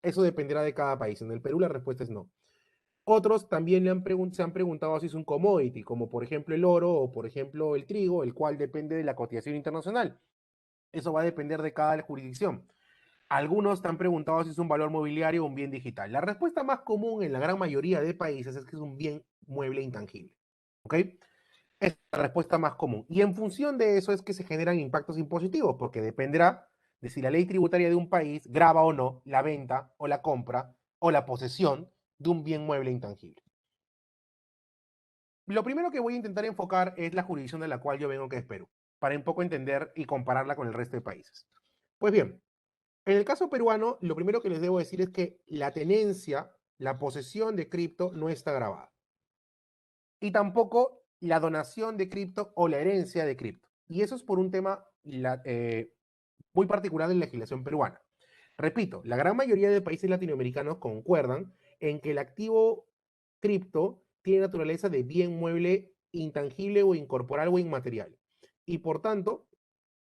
S3: Eso dependerá de cada país. En el Perú la respuesta es no. Otros también se han preguntado si es un commodity, como por ejemplo el oro o por ejemplo el trigo, el cual depende de la cotización internacional. Eso va a depender de cada jurisdicción. Algunos te han preguntado si es un valor mobiliario o un bien digital. La respuesta más común en la gran mayoría de países es que es un bien mueble intangible. ¿Ok? Es la respuesta más común. Y en función de eso es que se generan impactos impositivos, porque dependerá de si la ley tributaria de un país grava o no la venta o la compra o la posesión de un bien mueble intangible. Lo primero que voy a intentar enfocar es la jurisdicción de la cual yo vengo, que es Perú, para un poco entender y compararla con el resto de países. Pues bien, en el caso peruano, lo primero que les debo decir es que la tenencia, la posesión de cripto no está grabada. Y tampoco la donación de cripto o la herencia de cripto. Y eso es por un tema muy particular de la legislación peruana. Repito, la gran mayoría de países latinoamericanos concuerdan en que el activo cripto tiene naturaleza de bien mueble intangible o incorporal o inmaterial. Y por tanto,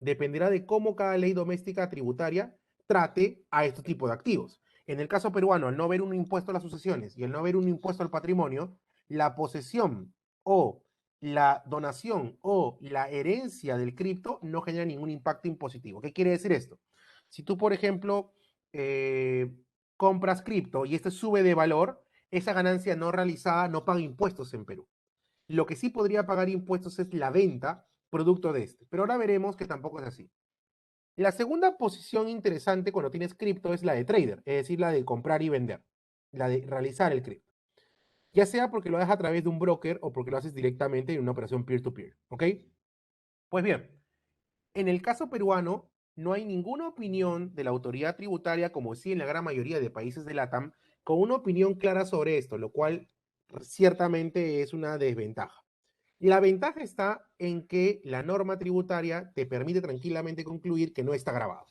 S3: dependerá de cómo cada ley doméstica tributaria trate a este tipo de activos. En el caso peruano, al no haber un impuesto a las sucesiones y al no haber un impuesto al patrimonio, la posesión o la donación o la herencia del cripto no genera ningún impacto impositivo. ¿Qué quiere decir esto? Si tú, por ejemplo, compras cripto y este sube de valor, esa ganancia no realizada no paga impuestos en Perú. Lo que sí podría pagar impuestos es la venta producto de este. Pero ahora veremos que tampoco es así. La segunda posición interesante cuando tienes cripto es la de trader, es decir, la de comprar y vender, la de realizar el cripto. Ya sea porque lo haces a través de un broker o porque lo haces directamente en una operación peer-to-peer, ¿ok? Pues bien, en el caso peruano no hay ninguna opinión de la autoridad tributaria, como sí en la gran mayoría de países de LATAM, con una opinión clara sobre esto, lo cual ciertamente es una desventaja. La ventaja está en que la norma tributaria te permite tranquilamente concluir que no está grabado.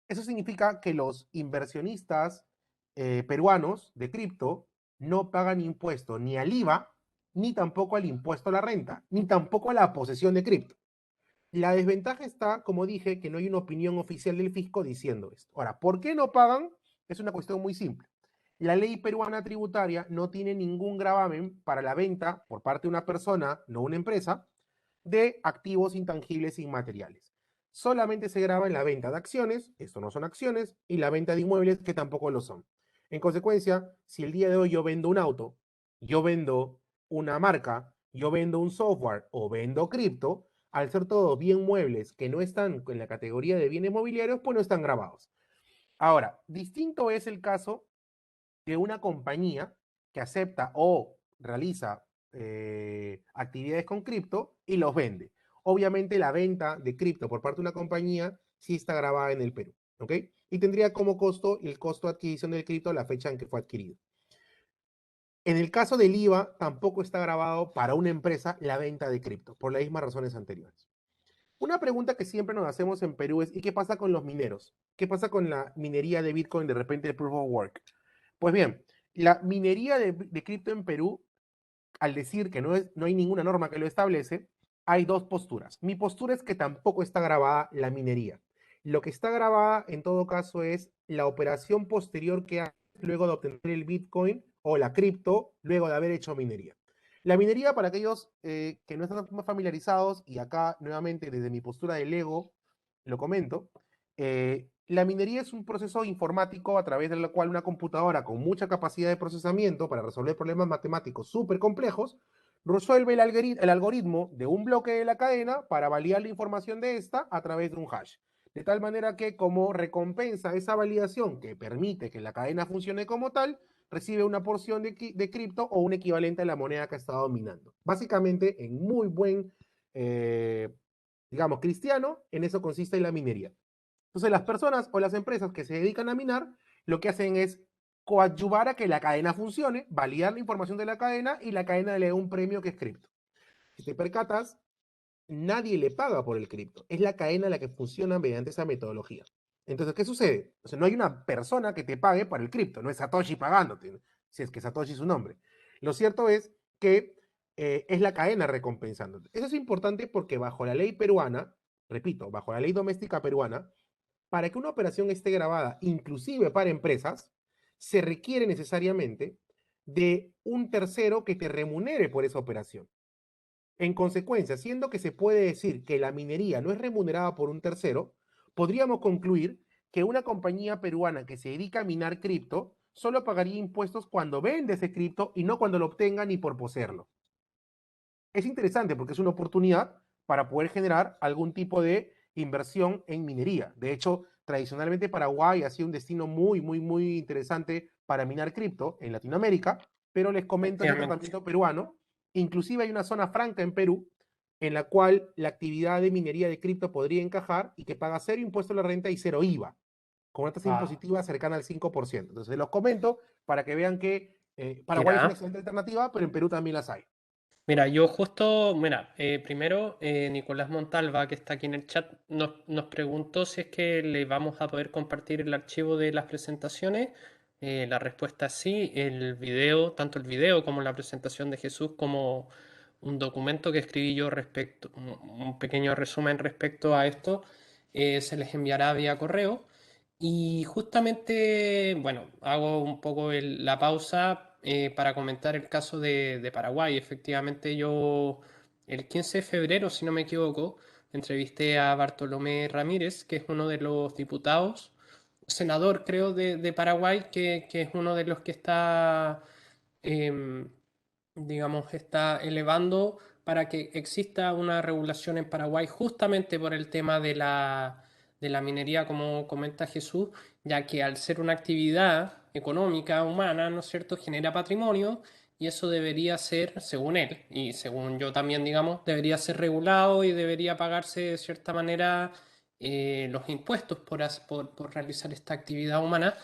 S3: Eso significa que los inversionistas peruanos de cripto no pagan impuesto ni al IVA, ni tampoco al impuesto a la renta, ni tampoco a la posesión de cripto. La desventaja está, como dije, que no hay una opinión oficial del fisco diciendo esto. Ahora, ¿por qué no pagan? Es una cuestión muy simple. La ley peruana tributaria no tiene ningún gravamen para la venta por parte de una persona, no una empresa, de activos intangibles e inmateriales. Solamente se graba en la venta de acciones, esto no son acciones, y la venta de inmuebles, que tampoco lo son. En consecuencia, si el día de hoy yo vendo un auto, yo vendo una marca, yo vendo un software o vendo cripto, al ser todo bien muebles que no están en la categoría de bienes mobiliarios, pues no están grabados. Ahora, distinto es el caso de una compañía que acepta o realiza actividades con cripto y los vende. Obviamente la venta de cripto por parte de una compañía sí está grabada en el Perú, ¿ok? Y tendría como costo el costo de adquisición del cripto a la fecha en que fue adquirido. En el caso del IVA, tampoco está grabado para una empresa la venta de cripto, por las mismas razones anteriores. Una pregunta que siempre nos hacemos en Perú es, ¿y qué pasa con los mineros? ¿Qué pasa con la minería de Bitcoin de repente de Proof of Work? Pues bien, la minería de cripto en Perú, al decir que no hay ninguna norma que lo establece, hay dos posturas. Mi postura es que tampoco está grabada la minería. Lo que está grabada en todo caso es la operación posterior que hace luego de obtener el Bitcoin o la cripto luego de haber hecho minería. La minería, para aquellos que no están más familiarizados, y acá nuevamente desde mi postura de Lego lo comento, la minería es un proceso informático a través del cual una computadora con mucha capacidad de procesamiento para resolver problemas matemáticos súper complejos resuelve el algoritmo de un bloque de la cadena para validar la información de esta a través de un hash. De tal manera que como recompensa esa validación que permite que la cadena funcione como tal, recibe una porción de cripto o un equivalente a la moneda que ha estado minando. Básicamente, en muy buen, digamos, cristiano, en eso consiste la minería. Entonces, las personas o las empresas que se dedican a minar, lo que hacen es coadyuvar a que la cadena funcione, validar la información de la cadena y la cadena le da un premio que es cripto. Si te percatas, nadie le paga por el cripto. Es la cadena la que funciona mediante esa metodología. Entonces, ¿qué sucede? O sea, no hay una persona que te pague por el cripto, no es Satoshi pagándote, si es que Satoshi es su nombre. Lo cierto es que es la cadena recompensándote. Eso es importante porque bajo la ley peruana, repito, bajo la ley doméstica peruana, para que una operación esté grabada, inclusive para empresas, se requiere necesariamente de un tercero que te remunere por esa operación. En consecuencia, siendo que se puede decir que la minería no es remunerada por un tercero, podríamos concluir que una compañía peruana que se dedica a minar cripto solo pagaría impuestos cuando vende ese cripto y no cuando lo obtenga ni por poseerlo. Es interesante porque es una oportunidad para poder generar algún tipo de inversión en minería. De hecho, tradicionalmente Paraguay ha sido un destino muy interesante para minar cripto en Latinoamérica, pero les comento ese
S4: Efectivamente.
S3: tratamiento peruano. Inclusive hay una zona franca en Perú en la cual la actividad de minería de cripto podría encajar y que paga cero impuesto a la renta y cero IVA, con una tasa impositiva cercana al 5%. Entonces, se los comento para que vean que Paraguay es una
S4: Mira,
S3: excelente alternativa, pero en Perú también las hay.
S4: mira, yo justo, mira, primero Nicolás Montalva, que está aquí en el chat, nos preguntó si es que le vamos a poder compartir el archivo de las presentaciones. La respuesta es sí. El video, tanto el video como la presentación de Jesús, como un documento que escribí yo respecto, un pequeño resumen respecto a esto, se les enviará vía correo. Y justamente, bueno, hago un poco la pausa para comentar el caso de Paraguay. Efectivamente, yo el 15 de febrero, si no me equivoco, entrevisté a Bartolomé Ramírez, que es uno de los diputados, senador creo de Paraguay, que es uno de los que está em, digamos, está elevando para que exista una regulación en Paraguay justamente por el tema de la minería, como comenta Jesús, ya que al ser una actividad económica, humana, ¿no es cierto?, genera patrimonio y eso debería ser, según él, y según yo también, digamos, debería ser regulado y debería pagarse de cierta manera los impuestos por realizar esta actividad humana.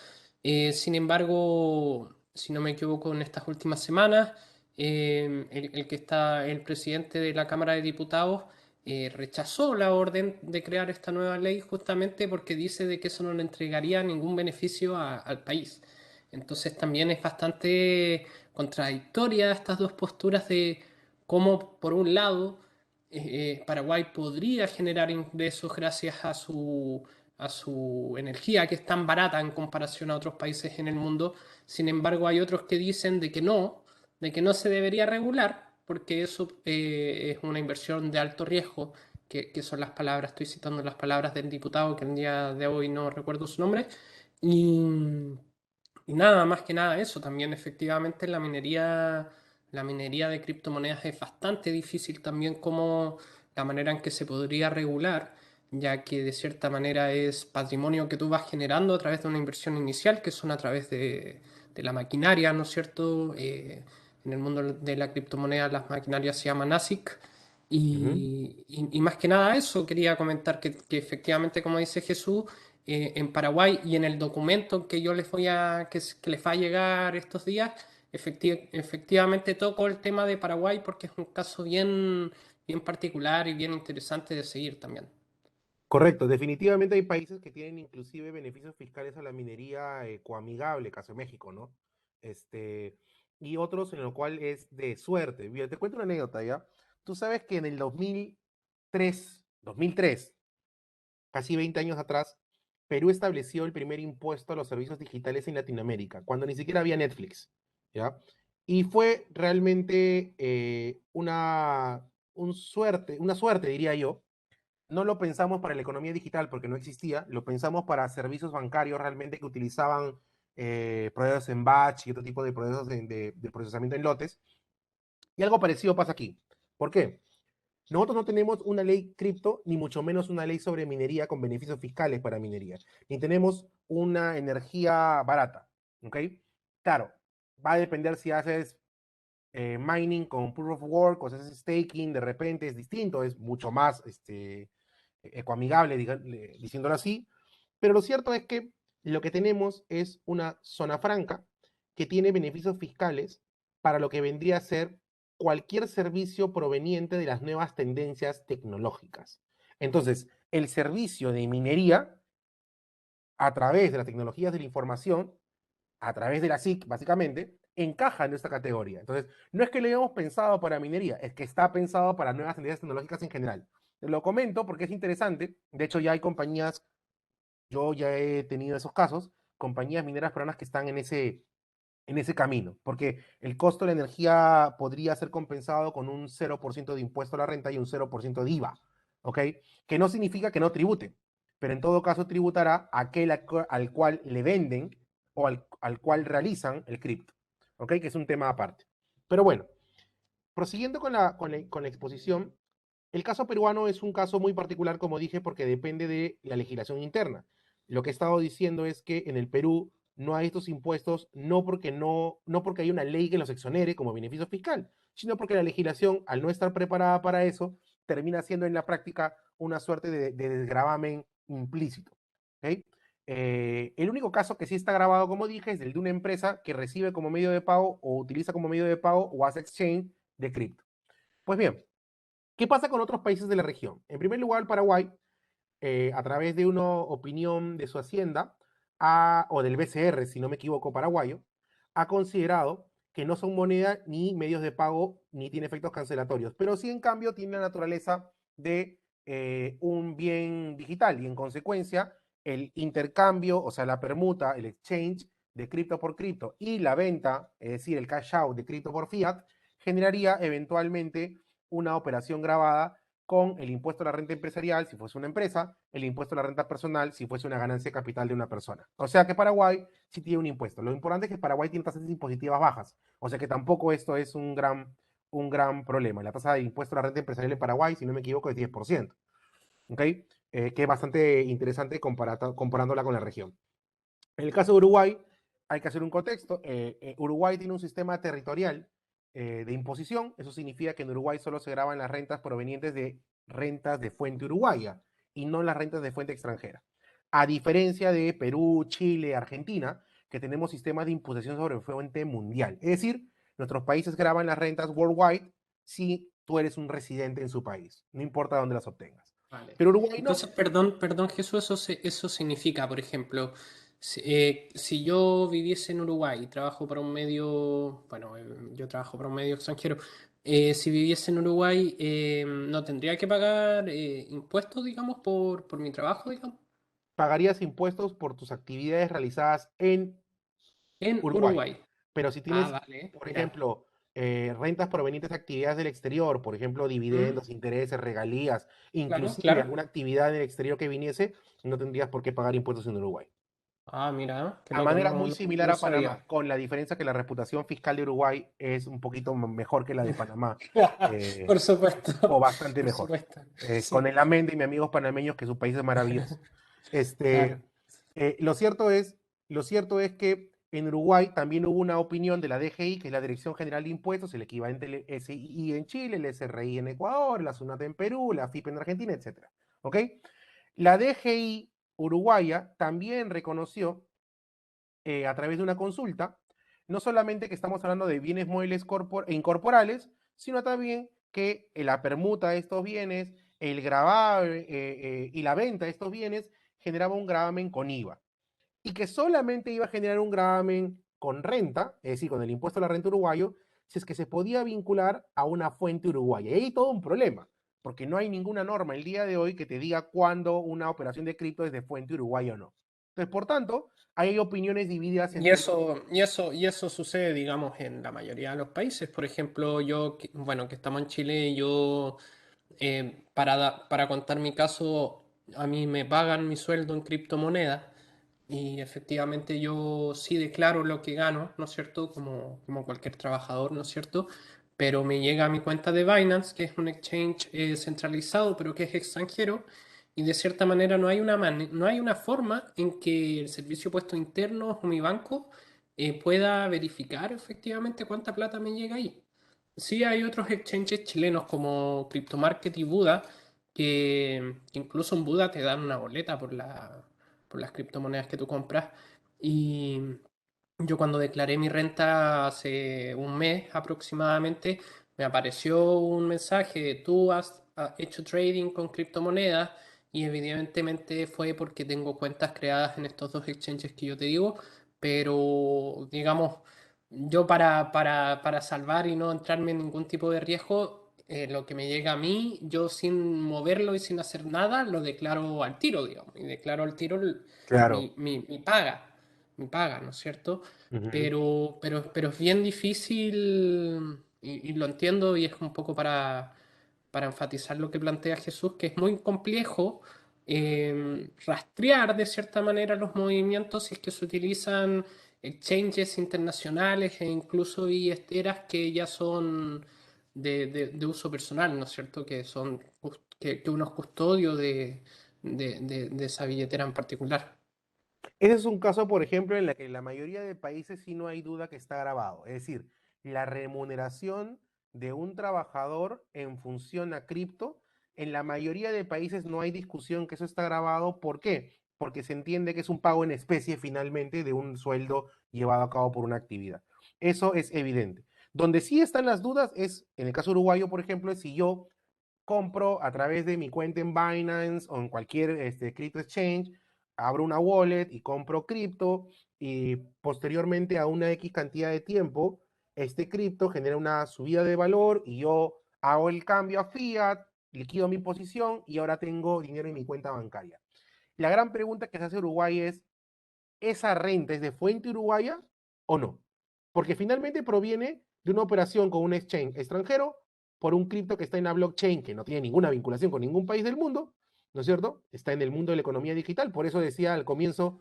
S4: Sin embargo, si no me equivoco, en estas últimas semanas, el que está el presidente de la Cámara de Diputados rechazó la orden de crear esta nueva ley justamente porque dice de que eso no le entregaría ningún beneficio al país. Entonces también es bastante contradictoria estas dos posturas de cómo, por un lado, Paraguay podría generar ingresos gracias a su energía, que es tan barata en comparación a otros países en el mundo. Sin embargo, hay otros que dicen de que no se debería regular, porque eso es una inversión de alto riesgo, que son las palabras, estoy citando las palabras del diputado, que el día de hoy no recuerdo su nombre, y, y nada, más que nada eso, también efectivamente la minería de criptomonedas es bastante difícil también como la manera en que se podría regular, ya que de cierta manera es patrimonio que tú vas generando a través de una inversión inicial, que son a través de la maquinaria, ¿no es cierto? En el mundo de la criptomoneda las maquinarias se llaman ASIC. Y más que nada eso, quería comentar que efectivamente, como dice Jesús, en Paraguay y en el documento que yo les voy que les va a llegar estos días, efectivamente toco el tema de Paraguay porque es un caso bien particular y bien interesante de seguir también.
S3: Correcto, definitivamente hay países que tienen inclusive beneficios fiscales a la minería coamigable, caso de México, ¿no? Este, y otros en lo cual es de suerte. Mira, te cuento una anécdota, ¿ya? Tú sabes que en el 2003, casi 20 años atrás, Perú estableció el primer impuesto a los servicios digitales en Latinoamérica, cuando ni siquiera había Netflix, ¿ya? Y fue realmente una suerte, diría yo. No lo pensamos para la economía digital porque no existía, lo pensamos para servicios bancarios realmente que utilizaban procesos en batch y otro tipo de procesos de procesamiento en lotes. Y algo parecido pasa aquí. ¿Por qué? Nosotros no tenemos una ley cripto, ni mucho menos una ley sobre minería con beneficios fiscales para minería, ni tenemos una energía barata. ¿Ok? Claro, va a depender si haces mining con proof of work o si haces staking, de repente es distinto, es mucho más ecoamigable, diciéndolo así, pero lo cierto es que lo que tenemos es una zona franca que tiene beneficios fiscales para lo que vendría a ser cualquier servicio proveniente de las nuevas tendencias tecnológicas. Entonces, el servicio de minería a través de las tecnologías de la información, a través de la SIC, básicamente, encaja en esta categoría. Entonces, no es que lo hayamos pensado para minería, es que está pensado para nuevas tendencias tecnológicas en general. Lo comento porque es interesante. De hecho, ya hay compañías, yo ya he tenido esos casos, compañías mineras peruanas que están en ese camino, porque el costo de la energía podría ser compensado con un 0% de impuesto a la renta y un 0% de IVA, ¿ok? Que no significa que no tributen, pero en todo caso tributará aquel al cual le venden o al cual realizan el cripto, ¿ok? Que es un tema aparte. Pero bueno, prosiguiendo con la exposición, el caso peruano es un caso muy particular, como dije, porque depende de la legislación interna. Lo que he estado diciendo es que en el Perú no hay estos impuestos, no porque hay una ley que los exonere como beneficio fiscal, sino porque la legislación, al no estar preparada para eso, termina siendo en la práctica una suerte de desgravamen implícito. ¿Ok? El único caso que sí está grabado, como dije, es el de una empresa que recibe como medio de pago o utiliza como medio de pago o hace exchange de cripto. Pues bien, ¿qué pasa con otros países de la región? En primer lugar, Paraguay, a través de una opinión de su Hacienda, o del BCR, si no me equivoco, paraguayo, ha considerado que no son moneda ni medios de pago ni tiene efectos cancelatorios, pero sí en cambio tiene la naturaleza de un bien digital y en consecuencia el intercambio, o sea, la permuta, el exchange de cripto por cripto y la venta, es decir, el cash out de cripto por fiat, generaría eventualmente una operación grabada con el impuesto a la renta empresarial si fuese una empresa, el impuesto a la renta personal si fuese una ganancia de capital de una persona. O sea que Paraguay sí tiene un impuesto. Lo importante es que Paraguay tiene tasas impositivas bajas, o sea que tampoco esto es un gran problema. La tasa de impuesto a la renta empresarial en Paraguay, si no me equivoco, es 10%, ¿ok? Que es bastante interesante comparándola con la región. En el caso de Uruguay, hay que hacer un contexto. Uruguay tiene un sistema territorial de imposición. Eso significa que en Uruguay solo se graban las rentas provenientes de rentas de fuente uruguaya y no las rentas de fuente extranjera. A diferencia de Perú, Chile, Argentina, que tenemos sistemas de imposición sobre fuente mundial. Es decir, nuestros países graban las rentas worldwide si tú eres un residente en su país, no importa dónde las obtengas.
S4: Vale.
S3: Pero Uruguay no.
S4: Entonces, perdón Jesús, eso significa, por ejemplo, si yo viviese en Uruguay y trabajo para un medio, bueno, yo trabajo para un medio extranjero, si viviese en Uruguay, no tendría que pagar impuestos, digamos, por mi trabajo, digamos,
S3: Pagarías impuestos por tus actividades realizadas en
S4: en
S3: Uruguay.
S4: Uruguay.
S3: Pero si
S4: Ah,
S3: tienes,
S4: vale,
S3: por
S4: ya.
S3: ejemplo, rentas provenientes de actividades del exterior, por ejemplo,
S4: Mm,
S3: dividendos, intereses, regalías,
S4: claro,
S3: inclusive
S4: claro.
S3: alguna actividad del exterior que viniese, no tendrías por qué pagar impuestos en Uruguay.
S4: Ah, mira, qué
S3: A
S4: loco,
S3: manera
S4: no,
S3: muy
S4: no,
S3: similar
S4: no
S3: a Panamá,
S4: sabía.
S3: con la diferencia que la reputación fiscal de Uruguay es un poquito mejor que la de Panamá,
S4: Por
S3: o
S4: supuesto,
S3: bastante
S4: por
S3: mejor.
S4: supuesto.
S3: Con
S4: Sí,
S3: el amén de mis amigos panameños, que su país es maravilloso.
S4: claro.
S3: Este, lo cierto es que en Uruguay también hubo una opinión de la DGI, que es la Dirección General de Impuestos, el equivalente del SII en Chile, el SRI en Ecuador, la SUNAT en Perú, la FIP en Argentina, etc. ¿Ok? La DGI uruguaya también reconoció, a través de una consulta, no solamente que estamos hablando de bienes muebles e incorporales, sino también que la permuta de estos bienes, el gravamen y la venta de estos bienes generaba un gravamen con IVA y que solamente iba a generar un gravamen con renta, es decir, con el impuesto a la renta uruguayo, si es que se podía vincular a una fuente uruguaya. Y hay todo un problema, porque no hay ninguna norma el día de hoy que te diga cuándo una operación de cripto es de fuente uruguaya o no. Entonces, por tanto, hay opiniones divididas
S4: Y
S3: entre...
S4: eso sucede, digamos, en la mayoría de los países. Por ejemplo, bueno, que estamos en Chile, yo, para contar mi caso, a mí me pagan mi sueldo en criptomonedas y efectivamente yo sí declaro lo que gano, ¿no es cierto? Como cualquier trabajador, ¿no es cierto? Pero me llega a mi cuenta de Binance, que es un exchange centralizado, pero que es extranjero. Y de cierta manera no hay una forma en que el servicio de puestos internos o mi banco pueda verificar efectivamente cuánta plata me llega ahí. Sí hay otros exchanges chilenos como CryptoMarket y Buda, que incluso en Buda te dan una boleta por las criptomonedas que tú compras. Y yo cuando declaré mi renta hace un mes aproximadamente, me apareció un mensaje, tú has hecho trading con criptomonedas y evidentemente fue porque tengo cuentas creadas en estos dos exchanges que yo te digo, pero digamos, yo para salvar y no entrarme en ningún tipo de riesgo, lo que me llega a mí, yo sin moverlo y sin hacer nada, lo declaro al tiro, digamos, y declaro al tiro
S3: Claro.
S4: mi paga, ¿no es cierto?
S3: Ujú.
S4: Pero es bien difícil y lo entiendo y es un poco para enfatizar lo que plantea Jesús, que es muy complejo rastrear de cierta manera los movimientos si es que se utilizan exchanges internacionales e incluso billeteras que ya son de uso personal, ¿no es cierto? Que son que uno es custodio de esa billetera en particular.
S3: Ese es un caso, por ejemplo, en la que en la mayoría de países sí no hay duda que está grabado. Es decir, la remuneración de un trabajador en función a cripto, en la mayoría de países no hay discusión que eso está grabado. ¿Por qué? Porque se entiende que es un pago en especie finalmente de un sueldo llevado a cabo por una actividad. Eso es evidente. Donde sí están las dudas es, en el caso uruguayo, por ejemplo, es si yo compro a través de mi cuenta en Binance o en cualquier crypto exchange, abro una wallet y compro cripto y posteriormente a una X cantidad de tiempo, este cripto genera una subida de valor y yo hago el cambio a fiat, liquido mi posición y ahora tengo dinero en mi cuenta bancaria. La gran pregunta que se hace Uruguay es, ¿esa renta es de fuente uruguaya o no? Porque finalmente proviene de una operación con un exchange extranjero por un cripto que está en una blockchain que no tiene ninguna vinculación con ningún país del mundo, ¿no es cierto? Está en el mundo de la economía digital. Por eso decía al comienzo,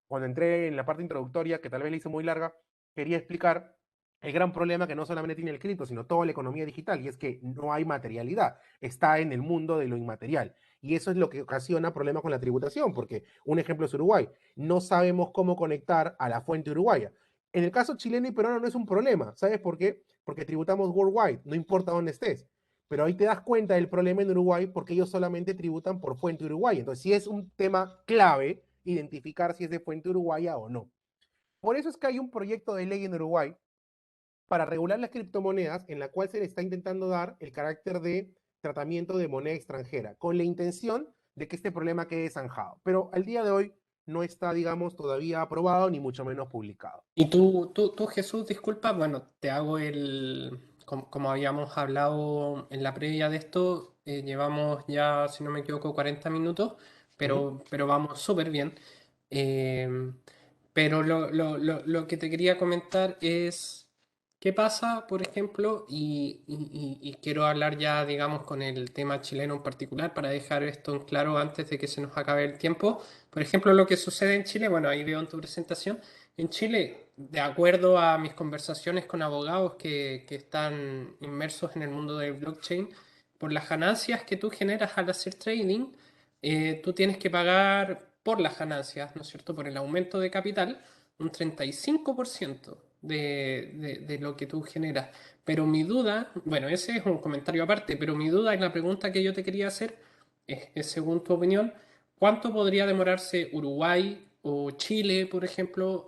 S3: cuando entré en la parte introductoria, que tal vez le hice muy larga, quería explicar el gran problema que no solamente tiene el cripto, sino toda la economía digital, y es que no hay materialidad, está en el mundo de lo inmaterial. Y eso es lo que ocasiona problemas con la tributación, porque un ejemplo es Uruguay, no sabemos cómo conectar a la fuente uruguaya. En el caso chileno y peruano no es un problema, ¿sabes por qué? Porque tributamos worldwide, no importa dónde estés. Pero ahí te das cuenta del problema en Uruguay porque ellos solamente tributan por fuente uruguaya. Entonces, sí es un tema clave identificar si es de fuente uruguaya o no. Por eso es que hay un proyecto de ley en Uruguay para regular las criptomonedas en la cual se le está intentando dar el carácter de tratamiento de moneda extranjera, con la intención de que este problema quede zanjado. Pero al día de hoy no está, digamos, todavía aprobado ni mucho menos publicado.
S4: Y tú, Jesús, disculpa, bueno, te hago como habíamos hablado en la previa de esto, llevamos ya, si no me equivoco, 40 minutos, pero vamos súper bien. Eh, pero lo que te quería comentar es, ¿qué pasa, por ejemplo? Y quiero hablar ya, digamos, con el tema chileno en particular para dejar esto en claro antes de que se nos acabe el tiempo. Por ejemplo, lo que sucede en Chile, bueno, ahí veo en tu presentación. En Chile, de acuerdo a mis conversaciones con abogados que están inmersos en el mundo del blockchain, por las ganancias que tú generas al hacer trading, tú tienes que pagar por las ganancias, ¿no es cierto? Por el aumento de capital, un 35% de lo que tú generas. Pero mi duda, bueno, ese es un comentario aparte, pero mi duda y la pregunta que yo te quería hacer es según tu opinión, ¿cuánto podría demorarse Uruguay o Chile, por ejemplo,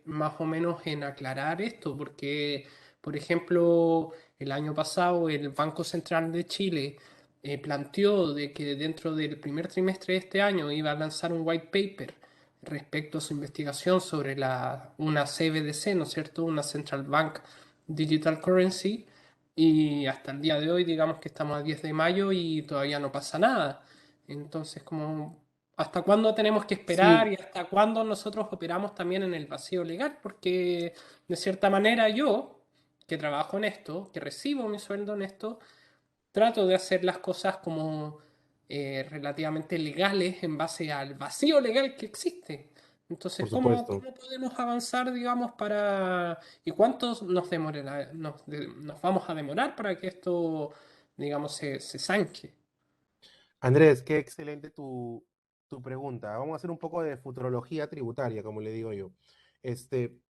S4: más o menos en aclarar esto? Porque, por ejemplo, el año pasado el Banco Central de Chile planteó de que dentro del primer trimestre de este año iba a lanzar un white paper respecto a su investigación sobre una CBDC, ¿no es cierto? Una Central Bank Digital Currency. Y hasta el día de hoy, digamos que estamos a 10 de mayo y todavía no pasa nada. Entonces, como, ¿hasta cuándo tenemos que esperar
S3: Sí,
S4: y hasta cuándo nosotros operamos también en el vacío legal? Porque de cierta manera yo, que trabajo en esto, que recibo mi sueldo en esto, trato de hacer las cosas como relativamente legales en base al vacío legal que existe. Entonces,
S3: por
S4: ¿cómo
S3: supuesto.
S4: podemos avanzar, digamos, y cuántos nos vamos a demorar para que esto, digamos, se zanje?
S3: Andrés, qué excelente tu pregunta. Vamos a hacer un poco de futurología tributaria, como le digo yo. Este,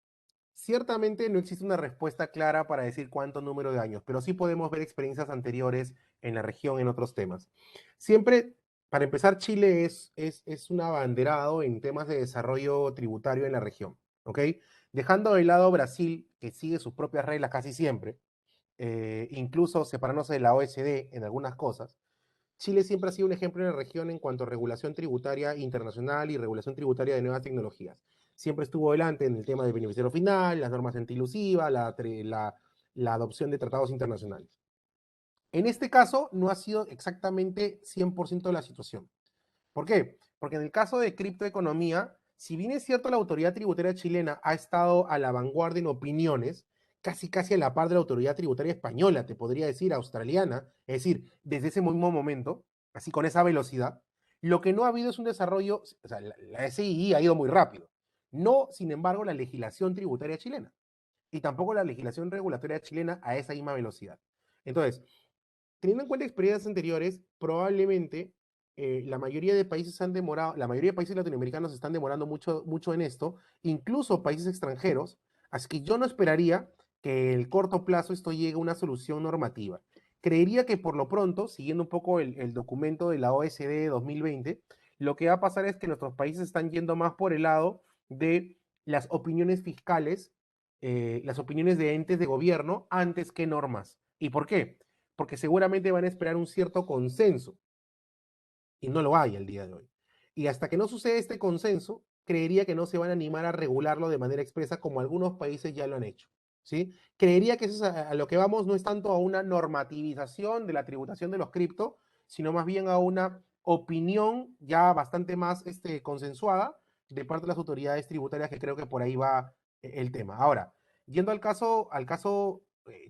S3: Ciertamente no existe una respuesta clara para decir cuánto número de años, pero sí podemos ver experiencias anteriores en la región en otros temas. Siempre, para empezar, Chile es un abanderado en temas de desarrollo tributario en la región, ¿ok? Dejando de lado Brasil, que sigue sus propias reglas casi siempre, incluso separándose de la OECD en algunas cosas. Chile siempre ha sido un ejemplo en la región en cuanto a regulación tributaria internacional y regulación tributaria de nuevas tecnologías. Siempre estuvo delante en el tema del beneficiario final, las normas anti-ilusiva, la adopción de tratados internacionales. En este caso, no ha sido exactamente 100% la situación. ¿Por qué? Porque en el caso de criptoeconomía, si bien es cierto la autoridad tributaria chilena ha estado a la vanguardia en opiniones, casi a la par de la autoridad tributaria española, te podría decir australiana, es decir, desde ese mismo momento, así con esa velocidad, Lo que no ha habido es un desarrollo, o sea, la SII ha ido muy rápido. No, sin embargo, la legislación tributaria chilena y tampoco la legislación regulatoria chilena a esa misma velocidad. Entonces, teniendo en cuenta experiencias anteriores, probablemente la mayoría de países han demorado, la mayoría de países latinoamericanos están demorando mucho, mucho en esto, incluso países extranjeros, así que yo no esperaría que el corto plazo esto llegue a una solución normativa. Creería que por lo pronto, siguiendo un poco el documento de la OSD 2020, lo que va a pasar es que nuestros países están yendo más por el lado de las opiniones fiscales, las opiniones de entes de gobierno antes que normas. ¿Y por qué? Porque seguramente van a esperar un cierto consenso y no lo hay al día de hoy. Y hasta que no suceda este consenso, creería que no se van a animar a regularlo de manera expresa como algunos países ya lo han hecho. ¿Sí? Creería que eso es a lo que vamos no es tanto a una normativización de la tributación de los cripto, sino más bien a una opinión ya bastante más consensuada de parte de las autoridades tributarias, que creo que por ahí va el tema. Ahora, yendo al caso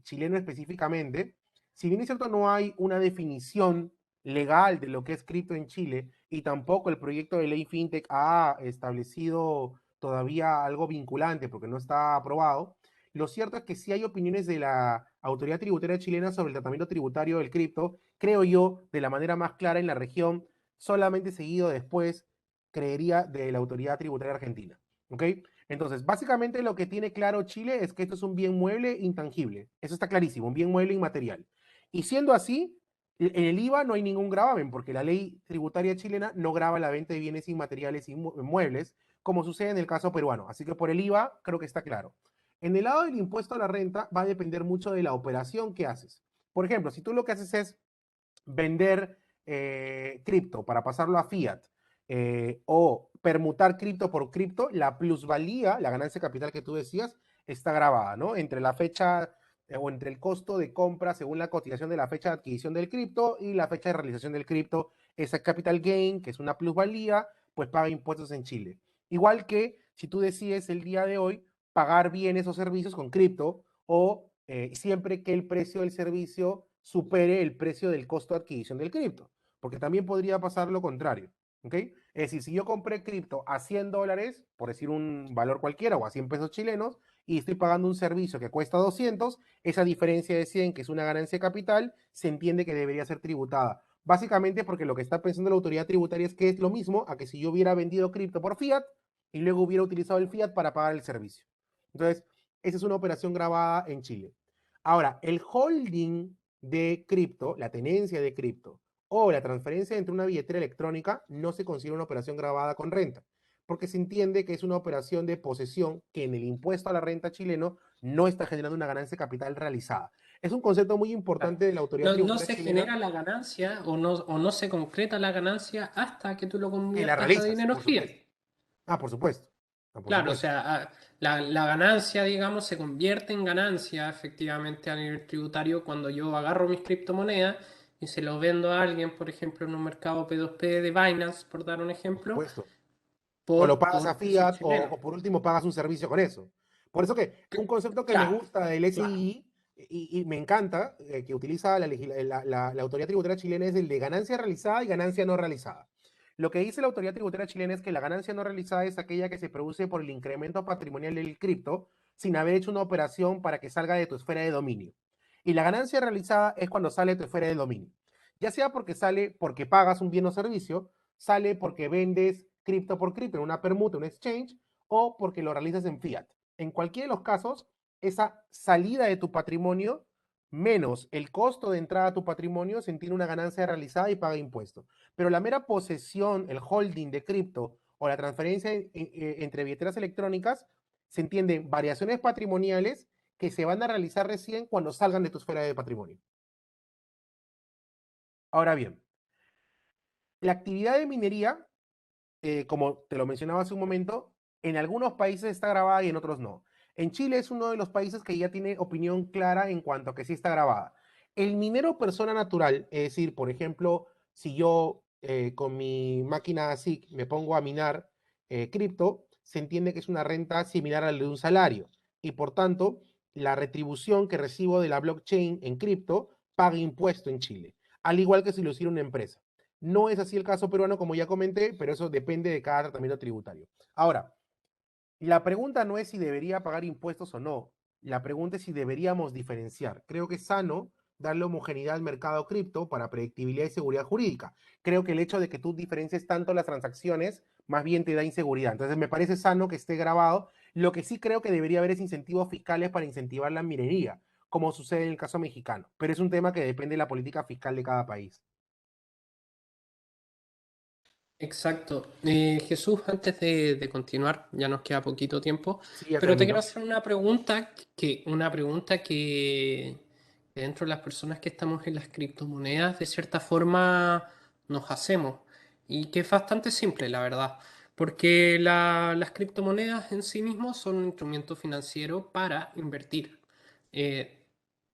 S3: chileno específicamente, si bien es cierto no hay una definición legal de lo que es cripto en Chile y tampoco el proyecto de ley FinTech ha establecido todavía algo vinculante porque no está aprobado, lo cierto es que sí hay opiniones de la autoridad tributaria chilena sobre el tratamiento tributario del cripto, creo yo, de la manera más clara en la región, solamente seguido después, creería, de la autoridad tributaria argentina. ¿Ok? Entonces, básicamente lo que tiene claro Chile es que esto es un bien mueble intangible. Eso está clarísimo, un bien mueble inmaterial. Y siendo así, en el IVA no hay ningún gravamen, porque la ley tributaria chilena no grava la venta de bienes inmateriales y muebles, como sucede en el caso peruano. Así que por el IVA creo que está claro. En el lado del impuesto a la renta va a depender mucho de la operación que haces. Por ejemplo, si tú lo que haces es vender cripto para pasarlo a fiat o permutar cripto por cripto, la plusvalía, la ganancia de capital que tú decías, está grabada, ¿no? Entre la fecha o entre el costo de compra según la cotización de la fecha de adquisición del cripto y la fecha de realización del cripto, esa capital gain, que es una plusvalía, pues paga impuestos en Chile. Igual que si tú decides el día de hoy pagar bienes o servicios con cripto o siempre que el precio del servicio supere el precio del costo de adquisición del cripto, porque también podría pasar lo contrario. ¿Ok? Es decir, si yo compré cripto a $100, por decir un valor cualquiera, o a 100 pesos chilenos, y estoy pagando un servicio que cuesta 200, esa diferencia de 100, que es una ganancia de capital, se entiende que debería ser tributada. Básicamente porque lo que está pensando la autoridad tributaria es que es lo mismo a que si yo hubiera vendido cripto por fiat y luego hubiera utilizado el fiat para pagar el servicio. Entonces, esa es una operación grabada en Chile. Ahora, el holding de cripto, la tenencia de cripto o la transferencia entre una billetera electrónica no se considera una operación grabada con renta, porque se entiende que es una operación de posesión que en el impuesto a la renta chileno no está generando una ganancia de capital realizada. Es un concepto muy importante de la autoridad
S4: No, no
S3: tributaria
S4: se
S3: chilena
S4: genera la ganancia o no se concreta la ganancia hasta que tú lo
S3: que la
S4: conviertas a
S3: realizas,
S4: dinero
S3: por
S4: fiat.
S3: supuesto. Ah, por supuesto. Ah, por
S4: Claro, o
S3: supuesto.
S4: sea, la ganancia, digamos, se convierte en ganancia efectivamente a nivel tributario cuando yo agarro mis criptomonedas y se los vendo a alguien, por ejemplo, en un mercado P2P de Binance, por dar un
S3: Por
S4: ejemplo,
S3: supuesto. O lo pagas a
S4: por pesos
S3: fiat
S4: chilenos.
S3: o por último pagas un servicio con eso. Por eso que un concepto que me
S4: Claro,
S3: gusta del
S4: claro.
S3: SII y me encanta que utiliza la autoridad tributaria chilena es el de ganancia realizada y ganancia no realizada. Lo que dice la autoridad tributaria chilena es que la ganancia no realizada es aquella que se produce por el incremento patrimonial del cripto sin haber hecho una operación para que salga de tu esfera de dominio. Y la ganancia realizada es cuando sale de tu esfera de dominio. Ya sea porque sale porque pagas un bien o servicio, sale porque vendes cripto por cripto en una permuta, un exchange, o porque lo realizas en fiat. En cualquiera de los casos, esa salida de tu patrimonio menos el costo de entrada a tu patrimonio se entiende una ganancia realizada y paga impuestos. Pero la mera posesión, el holding de cripto o la transferencia entre billeteras electrónicas, se entienden variaciones patrimoniales que se van a realizar recién cuando salgan de tu esfera de patrimonio. Ahora bien, la actividad de minería, como te lo mencionaba hace un momento, en algunos países está grabada y en otros no. En Chile es uno de los países que ya tiene opinión clara en cuanto a que sí está grabada. El minero persona natural, es decir, por ejemplo, si yo con mi máquina ASIC me pongo a minar cripto, se entiende que es una renta similar a la de un salario y por tanto la retribución que recibo de la blockchain en cripto paga impuesto en Chile, al igual que si lo hiciera una empresa. No es así el caso peruano, como ya comenté, pero eso depende de cada tratamiento tributario. Ahora, la pregunta no es si debería pagar impuestos o no. La pregunta es si deberíamos diferenciar. Creo que es sano darle homogeneidad al mercado cripto para predictibilidad y seguridad jurídica. Creo que el hecho de que tú diferencies tanto las transacciones más bien te da inseguridad. Entonces me parece sano que esté grabado. Lo que sí creo que debería haber es incentivos fiscales para incentivar la minería, como sucede en el caso mexicano. Pero es un tema que depende de la política fiscal de cada país.
S4: Exacto. Jesús, antes de continuar, ya nos queda poquito tiempo,
S3: Sí, ya
S4: pero te quiero
S3: termino.
S4: hacer una pregunta que dentro de las personas que estamos en las criptomonedas, de cierta forma nos hacemos, y que es bastante simple, la verdad, porque las criptomonedas en sí mismos son un instrumento financiero para invertir, eh,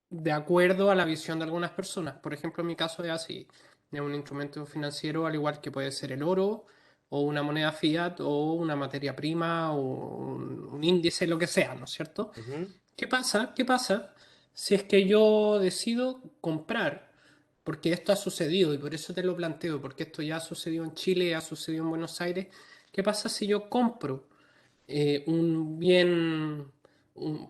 S4: de acuerdo a la visión de algunas personas. Por ejemplo, en mi caso es así. Es un instrumento financiero al igual que puede ser el oro o una moneda fiat o una materia prima o un índice, lo que sea, ¿no es cierto?
S3: Ujú.
S4: ¿Qué pasa? ¿Qué pasa si es que yo decido comprar? Porque esto ha sucedido y por eso te lo planteo, porque esto ya ha sucedido en Chile, ha sucedido en Buenos Aires. ¿Qué pasa si yo compro un bien,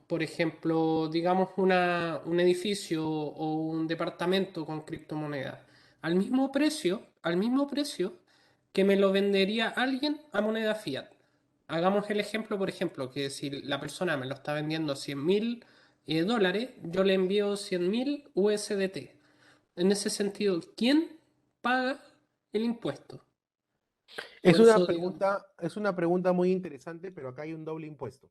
S4: por ejemplo, digamos un edificio o un departamento con criptomonedas, al mismo precio que me lo vendería alguien a moneda fiat? Hagamos el ejemplo, por ejemplo, que si la persona me lo está vendiendo a 100.000 dólares, yo le envío 100.000 USDT. En ese sentido, ¿quién paga el impuesto? Por eso digo,
S3: Es una pregunta muy interesante, pero acá hay un doble impuesto.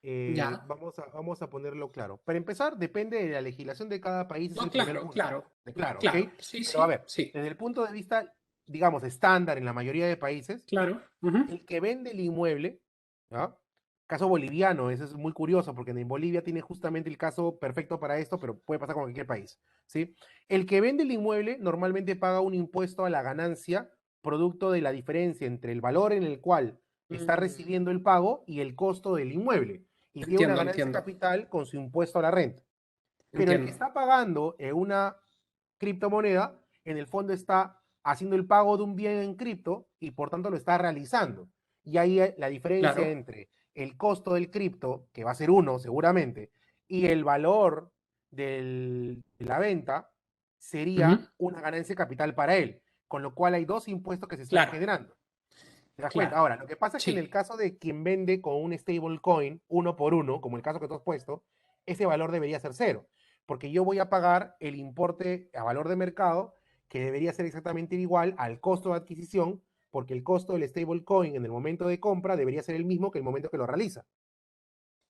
S4: ya.
S3: Vamos a ponerlo claro. Para empezar, depende de la legislación de cada país, es
S4: No,
S3: el primer
S4: claro,
S3: punto.
S4: claro,
S3: Claro, ¿ok?
S4: claro. Sí,
S3: Pero a
S4: sí,
S3: ver,
S4: sí,
S3: desde el punto de vista, digamos, estándar en la mayoría de países,
S4: claro. Ujú.
S3: el que vende el inmueble, ¿ah? Caso boliviano, eso es muy curioso, porque en Bolivia tiene justamente el caso perfecto para esto, pero puede pasar con cualquier país, ¿sí? El que vende el inmueble normalmente paga un impuesto a la ganancia, producto de la diferencia entre el valor en el cual está
S4: Mm,
S3: recibiendo el pago y el costo del inmueble, y tiene una
S4: entiendo,
S3: ganancia
S4: entiendo,
S3: capital con su impuesto a la renta. Pero el que
S4: entiendo.
S3: está pagando una criptomoneda, en el fondo está haciendo el pago de un bien en cripto y por tanto lo está realizando. Y ahí la diferencia
S4: Claro,
S3: entre el costo del cripto, que va a ser uno seguramente, y el valor de la venta
S4: ujú.
S3: sería una ganancia capital para él, con lo cual hay dos impuestos que se están
S4: Claro,
S3: generando. ¿Te das cuenta?
S4: claro.
S3: Ahora, lo que pasa es que en
S4: Sí,
S3: el caso de quien vende con un stablecoin, uno por uno, como el caso que tú has puesto, ese valor debería ser cero, porque yo voy a pagar el importe a valor de mercado, que debería ser exactamente igual al costo de adquisición, porque el costo del stablecoin en el momento de compra debería ser el mismo que el momento que lo realiza.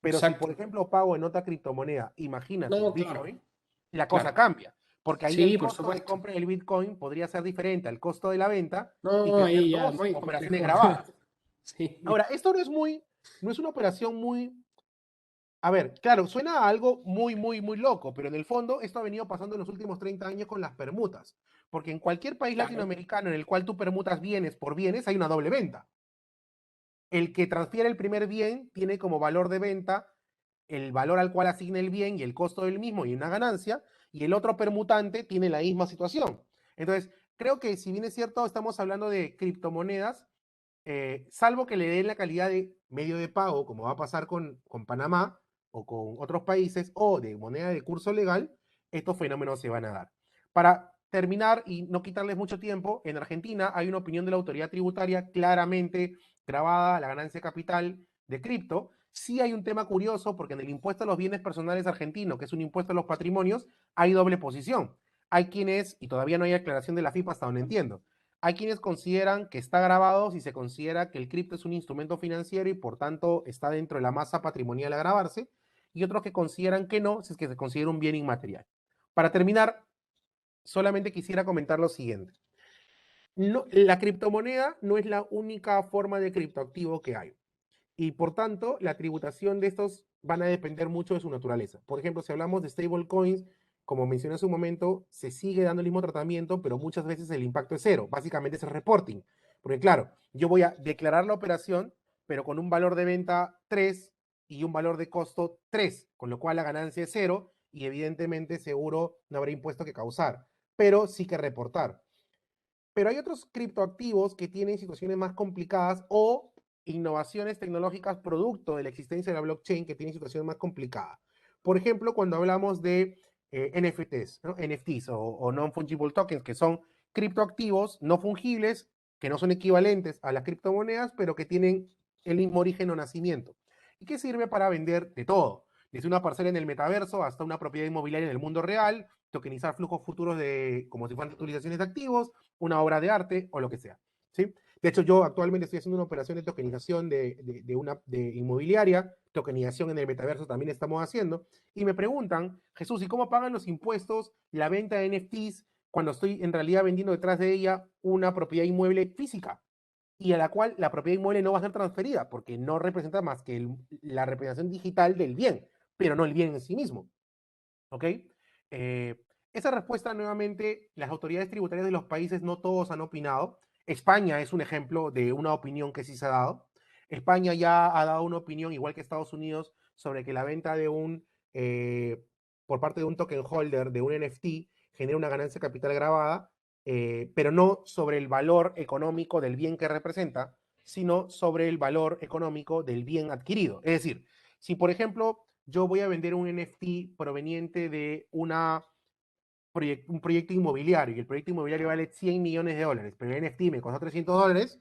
S3: Pero si, por
S4: exacto.
S3: ejemplo, pago en otra criptomoneda, imagínate,
S4: No, claro,
S3: Bitcoin, la cosa
S4: claro.
S3: cambia, porque ahí el
S4: Sí, por
S3: costo de
S4: supuesto.
S3: compra del Bitcoin podría ser diferente al costo de la venta y
S4: No,
S3: tener
S4: ahí ya
S3: dos
S4: muy
S3: operaciones
S4: complejo.
S3: grabadas.
S4: Sí,
S3: Ahora, esto no es una operación muy, a ver, claro, suena a algo muy, muy, muy loco, pero en el fondo esto ha venido pasando en los últimos 30 años con las permutas, porque en cualquier país
S4: claro.
S3: latinoamericano en el cual tú permutas bienes por bienes, hay una doble venta. El que transfiere el primer bien tiene como valor de venta el valor al cual asigna el bien y el costo del mismo y una ganancia, y el otro permutante tiene la misma situación. Entonces, creo que si bien es cierto, estamos hablando de criptomonedas, salvo que le den la calidad de medio de pago, como va a pasar con Panamá o con otros países, o de moneda de curso legal, estos fenómenos se van a dar. Para terminar y no quitarles mucho tiempo, en Argentina hay una opinión de la autoridad tributaria claramente grabada a la ganancia capital de cripto. Sí hay un tema curioso porque en el impuesto a los bienes personales argentino, que es un impuesto a los patrimonios, hay doble posición. Hay quienes, y todavía no hay aclaración de la FIPA hasta donde entiendo, hay quienes consideran que está grabado si se considera que el cripto es un instrumento financiero y por tanto está dentro de la masa patrimonial a grabarse, y otros que consideran que no, si es que se considera un bien inmaterial. Para terminar, solamente quisiera comentar lo siguiente. No, la criptomoneda no es la única forma de criptoactivo que hay. Y por tanto, la tributación de estos van a depender mucho de su naturaleza. Por ejemplo, si hablamos de stablecoins, como mencioné hace un momento, se sigue dando el mismo tratamiento, pero muchas veces el impacto es cero. Básicamente es el reporting. Porque claro, yo voy a declarar la operación, pero con un valor de venta 3 y un valor de costo 3, con lo cual la ganancia es cero y evidentemente seguro no habrá impuesto que causar, pero sí que reportar. Pero hay otros criptoactivos que tienen situaciones más complicadas o innovaciones tecnológicas producto de la existencia de la blockchain que tienen situaciones más complicadas. Por ejemplo, cuando hablamos de NFTs, ¿no? NFTs o non-fungible tokens, que son criptoactivos no fungibles, que no son equivalentes a las criptomonedas, pero que tienen el mismo origen o nacimiento. Y que sirve para vender de todo, desde una parcela en el metaverso hasta una propiedad inmobiliaria en el mundo real, tokenizar flujos futuros de, como si fueran utilizaciones de activos, una obra de arte o lo que sea. ¿Sí? De hecho, yo actualmente estoy haciendo una operación de tokenización de inmobiliaria, tokenización en el metaverso también estamos haciendo, y me preguntan, Jesús, ¿y cómo pagan los impuestos la venta de NFTs cuando estoy en realidad vendiendo detrás de ella una propiedad inmueble física? Y a la cual la propiedad inmueble no va a ser transferida, porque no representa más que la representación digital del bien, pero no el bien en sí mismo. ¿Ok? Esa respuesta, nuevamente, las autoridades tributarias de los países no todos han opinado. España es un ejemplo de una opinión que sí se ha dado. España ya ha dado una opinión, igual que Estados Unidos, sobre que la venta de por parte de un token holder, de un NFT, genera una ganancia capital grabada, pero no sobre el valor económico del bien que representa, sino sobre el valor económico del bien adquirido. Es decir, si por ejemplo yo voy a vender un NFT proveniente de un proyecto inmobiliario y el proyecto inmobiliario vale 100 millones de dólares, pero el NFT me costó 300 dólares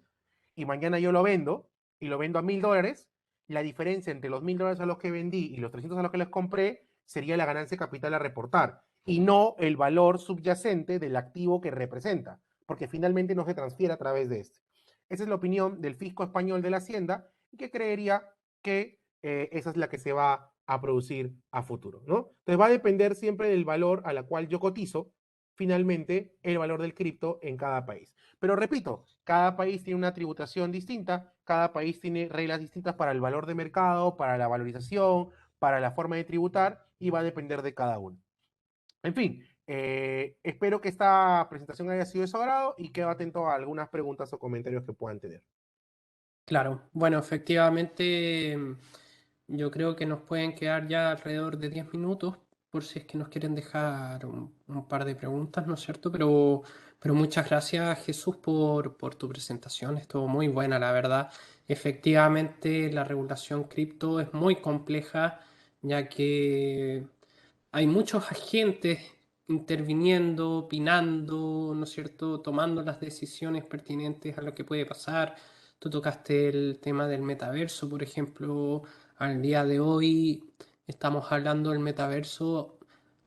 S3: y mañana yo lo vendo y lo vendo a 1000 dólares, la diferencia entre los 1000 dólares a los que vendí y los 300 a los que les compré sería la ganancia capital a reportar y no el valor subyacente del activo que representa, porque finalmente no se transfiere a través de este. Esa es la opinión del fisco español de la Hacienda y que creería que esa es la que se va a producir a futuro, ¿no? Entonces va a depender siempre del valor a la cual yo cotizo, finalmente, el valor del cripto en cada país. Pero repito, cada país tiene una tributación distinta, cada país tiene reglas distintas para el valor de mercado, para la valorización, para la forma de tributar y va a depender de cada uno. En fin, espero que esta presentación haya sido de su agrado y quedo atento a algunas preguntas o comentarios que puedan tener.
S4: Claro, bueno, efectivamente, yo creo que nos pueden quedar ya alrededor de 10 minutos por si es que nos quieren dejar un par de preguntas, ¿no es cierto? Pero muchas gracias, Jesús, por tu presentación. Estuvo muy buena, la verdad. Efectivamente, la regulación cripto es muy compleja, ya que hay muchos agentes interviniendo, opinando, ¿no es cierto?, tomando las decisiones pertinentes a lo que puede pasar. Tú tocaste el tema del metaverso, por ejemplo, al día de hoy estamos hablando del metaverso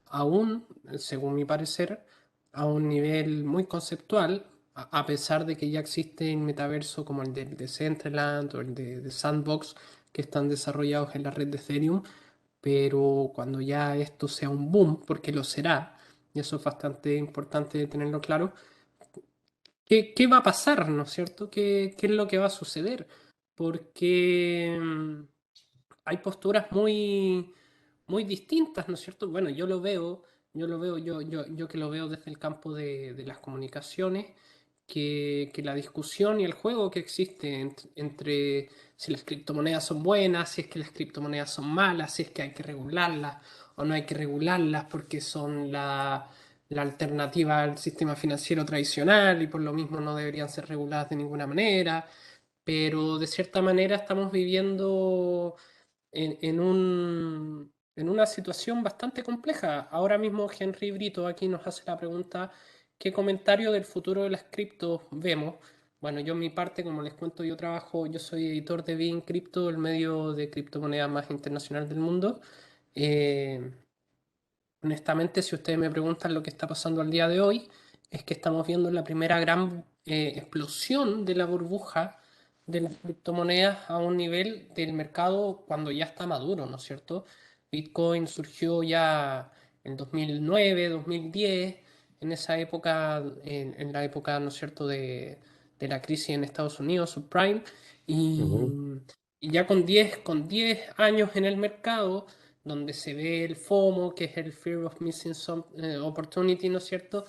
S4: aún, según mi parecer, a un nivel muy conceptual, a pesar de que ya existe un metaverso como el de Decentraland o el de Sandbox, que están desarrollados en la red de Ethereum, pero cuando ya esto sea un boom, porque lo será, y eso es bastante importante tenerlo claro, ¿qué va a pasar, ¿no es cierto? ¿Qué es lo que va a suceder? Porque hay posturas muy distintas, ¿no es cierto? Bueno, yo que lo veo desde el campo de las comunicaciones, que la discusión y el juego que existe entre si las criptomonedas son buenas, si es que las criptomonedas son malas, si es que hay que regularlas o no hay que regularlas porque son la alternativa al sistema financiero tradicional y por lo mismo no deberían ser reguladas de ninguna manera, pero de cierta manera estamos viviendo en una situación bastante compleja. Ahora mismo Henry Brito aquí nos hace la pregunta, ¿qué comentario del futuro de las criptos vemos? Bueno, yo en mi parte, como les cuento, yo soy editor de Bein Crypto, el medio de criptomonedas más internacional del mundo. Eh, Honestamente, si ustedes me preguntan lo que está pasando al día de hoy, es que estamos viendo la primera gran explosión de la burbuja de las criptomonedas a un nivel del mercado cuando ya está maduro, ¿no es cierto? Bitcoin surgió ya en 2009, 2010, en esa época, en la época, ¿no es cierto?, de la crisis en Estados Unidos, subprime, y, y ya con diez años en el mercado donde se ve el FOMO, que es el Fear of Missing Opportunity, ¿no es cierto?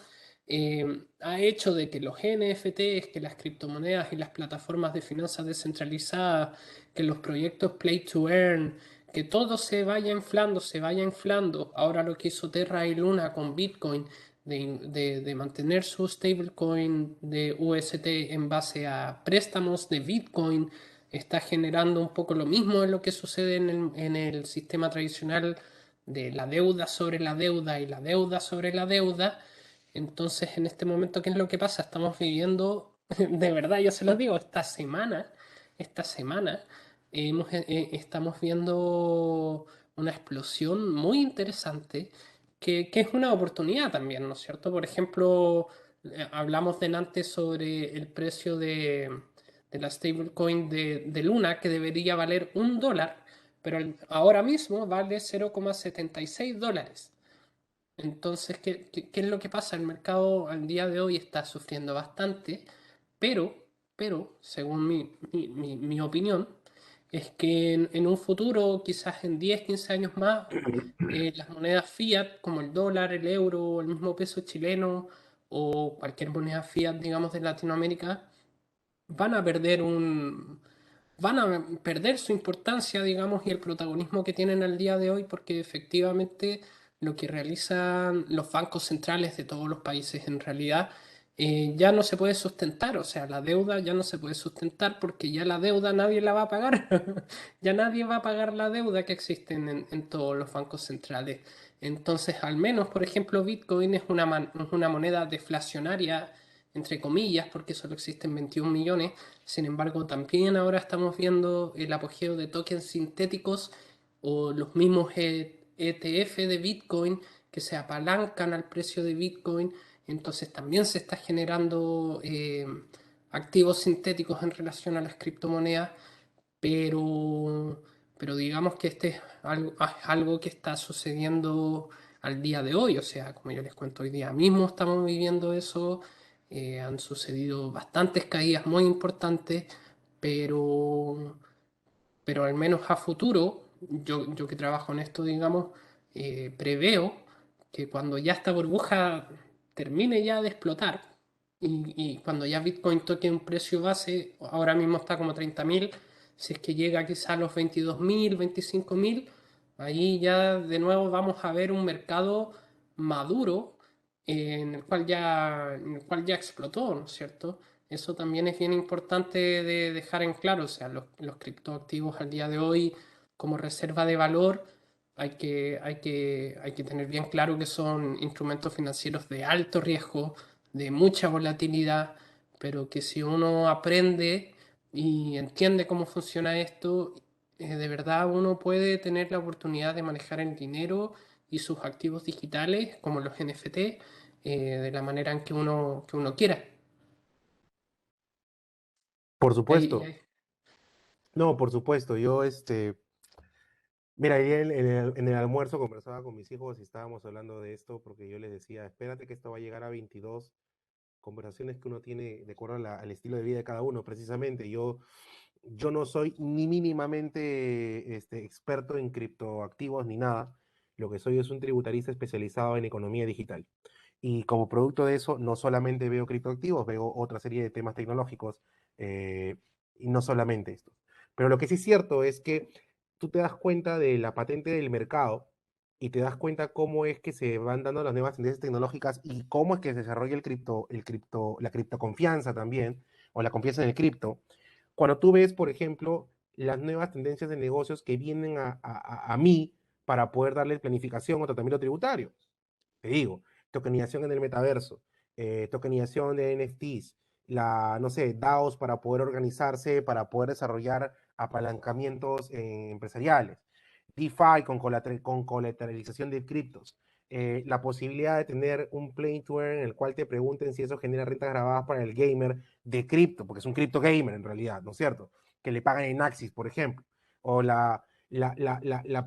S4: Ha hecho de que los NFTs, que las criptomonedas y las plataformas de finanzas descentralizadas, que los proyectos Play to Earn, que todo se vaya inflando, se vaya inflando. Ahora lo que hizo Terra y Luna con Bitcoin, de mantener su stablecoin de UST en base a préstamos de Bitcoin, está generando un poco lo mismo de lo que sucede en el sistema tradicional de la deuda sobre la deuda y la deuda sobre la deuda. Entonces, en este momento, ¿qué es lo que pasa? Estamos viviendo, de verdad, yo se los digo, esta semana estamos viendo una explosión muy interesante que es una oportunidad también, ¿no es cierto? Por ejemplo, hablamos delante sobre el precio de la stablecoin de Luna, que debería valer $1, pero ahora mismo vale $0,76. Entonces, ¿qué es lo que pasa? El mercado al día de hoy está sufriendo bastante, pero, según mi opinión, es que en un futuro, quizás en 10 15 años más, las monedas fiat, como el dólar, el euro, el mismo peso chileno o cualquier moneda fiat, digamos, de Latinoamérica, van a perder van a perder su importancia, digamos, y el protagonismo que tienen al día de hoy, porque efectivamente lo que realizan los bancos centrales de todos los países en realidad ya no se puede sustentar, o sea, la deuda ya no se puede sustentar porque ya la deuda nadie la va a pagar, ya nadie va a pagar la deuda que existe en todos los bancos centrales. Entonces, al menos, por ejemplo, Bitcoin es es una moneda deflacionaria, entre comillas, porque solo existen 21 millones. Sin embargo, también ahora estamos viendo el apogeo de tokens sintéticos o los mismos ETF de Bitcoin que se apalancan al precio de Bitcoin. Entonces también se está generando activos sintéticos en relación a las criptomonedas, pero, digamos que este es algo que está sucediendo al día de hoy. O sea, como yo les cuento, hoy día mismo estamos viviendo eso. Han sucedido bastantes caídas muy importantes, pero, al menos a futuro, yo que trabajo en esto, digamos, preveo que cuando ya esta burbuja termine ya de explotar y cuando ya Bitcoin toque un precio base, ahora mismo está como 30.000, si es que llega quizá a los 22.000, 25.000, ahí ya de nuevo vamos a ver un mercado maduro en el cual ya explotó, ¿no es cierto? Eso también es bien importante de dejar en claro, o sea, los criptoactivos al día de hoy como reserva de valor hay que tener bien claro que son instrumentos financieros de alto riesgo, de mucha volatilidad, pero que si uno aprende y entiende cómo funciona esto, de verdad uno puede tener la oportunidad de manejar el dinero y sus activos digitales, como los NFT, de la manera en que uno quiera.
S3: Por
S4: Ahí-
S3: supuesto.
S4: ahí-
S3: No, por supuesto. Yo, mira, ayer en el almuerzo conversaba con mis hijos y estábamos hablando de esto porque yo les decía, espérate que esto va a llegar a 22 conversaciones que uno tiene de acuerdo al estilo de vida de cada uno, precisamente. Yo no soy ni mínimamente experto en criptoactivos ni nada. Lo que soy es un tributarista especializado en economía digital. Y como producto de eso, no solamente veo criptoactivos, veo otra serie de temas tecnológicos eh, y no solamente estos. Pero lo que sí es cierto es que tú te das cuenta de la patente del mercado y te das cuenta cómo es que se van dando las nuevas tendencias tecnológicas y cómo es que se desarrolla la criptoconfianza también, o la confianza en el cripto. Cuando tú ves, por ejemplo, las nuevas tendencias de negocios que vienen a mí para poder darle planificación o tratamiento tributario. Te digo, tokenización en el metaverso, tokenización de NFTs, no sé, DAOs para poder organizarse, para poder desarrollar apalancamientos empresariales, DeFi con colateralización de criptos, la posibilidad de tener un play to earn en el cual te pregunten si eso genera rentas grabadas para el gamer de cripto, porque es un cripto gamer en realidad, ¿no es cierto? Que le pagan en Axis, por ejemplo, o la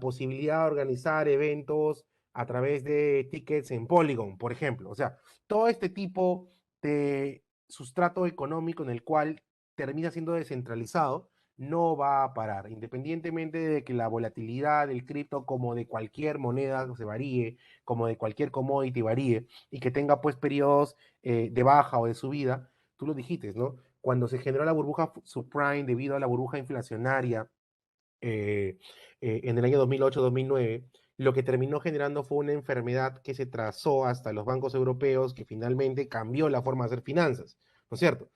S3: posibilidad de organizar eventos a través de tickets en Polygon, por ejemplo. O sea, todo este tipo de sustrato económico en el cual termina siendo descentralizado no va a parar, independientemente de que la volatilidad del cripto, como de cualquier moneda, se varíe, como de cualquier commodity varíe, y que tenga pues periodos de baja o de subida. Tú lo dijiste, ¿no? Cuando se generó la burbuja subprime debido a la burbuja inflacionaria en el año 2008-2009, lo que terminó generando fue una enfermedad que se trazó hasta los bancos europeos, que finalmente cambió la forma de hacer finanzas, ¿no es cierto?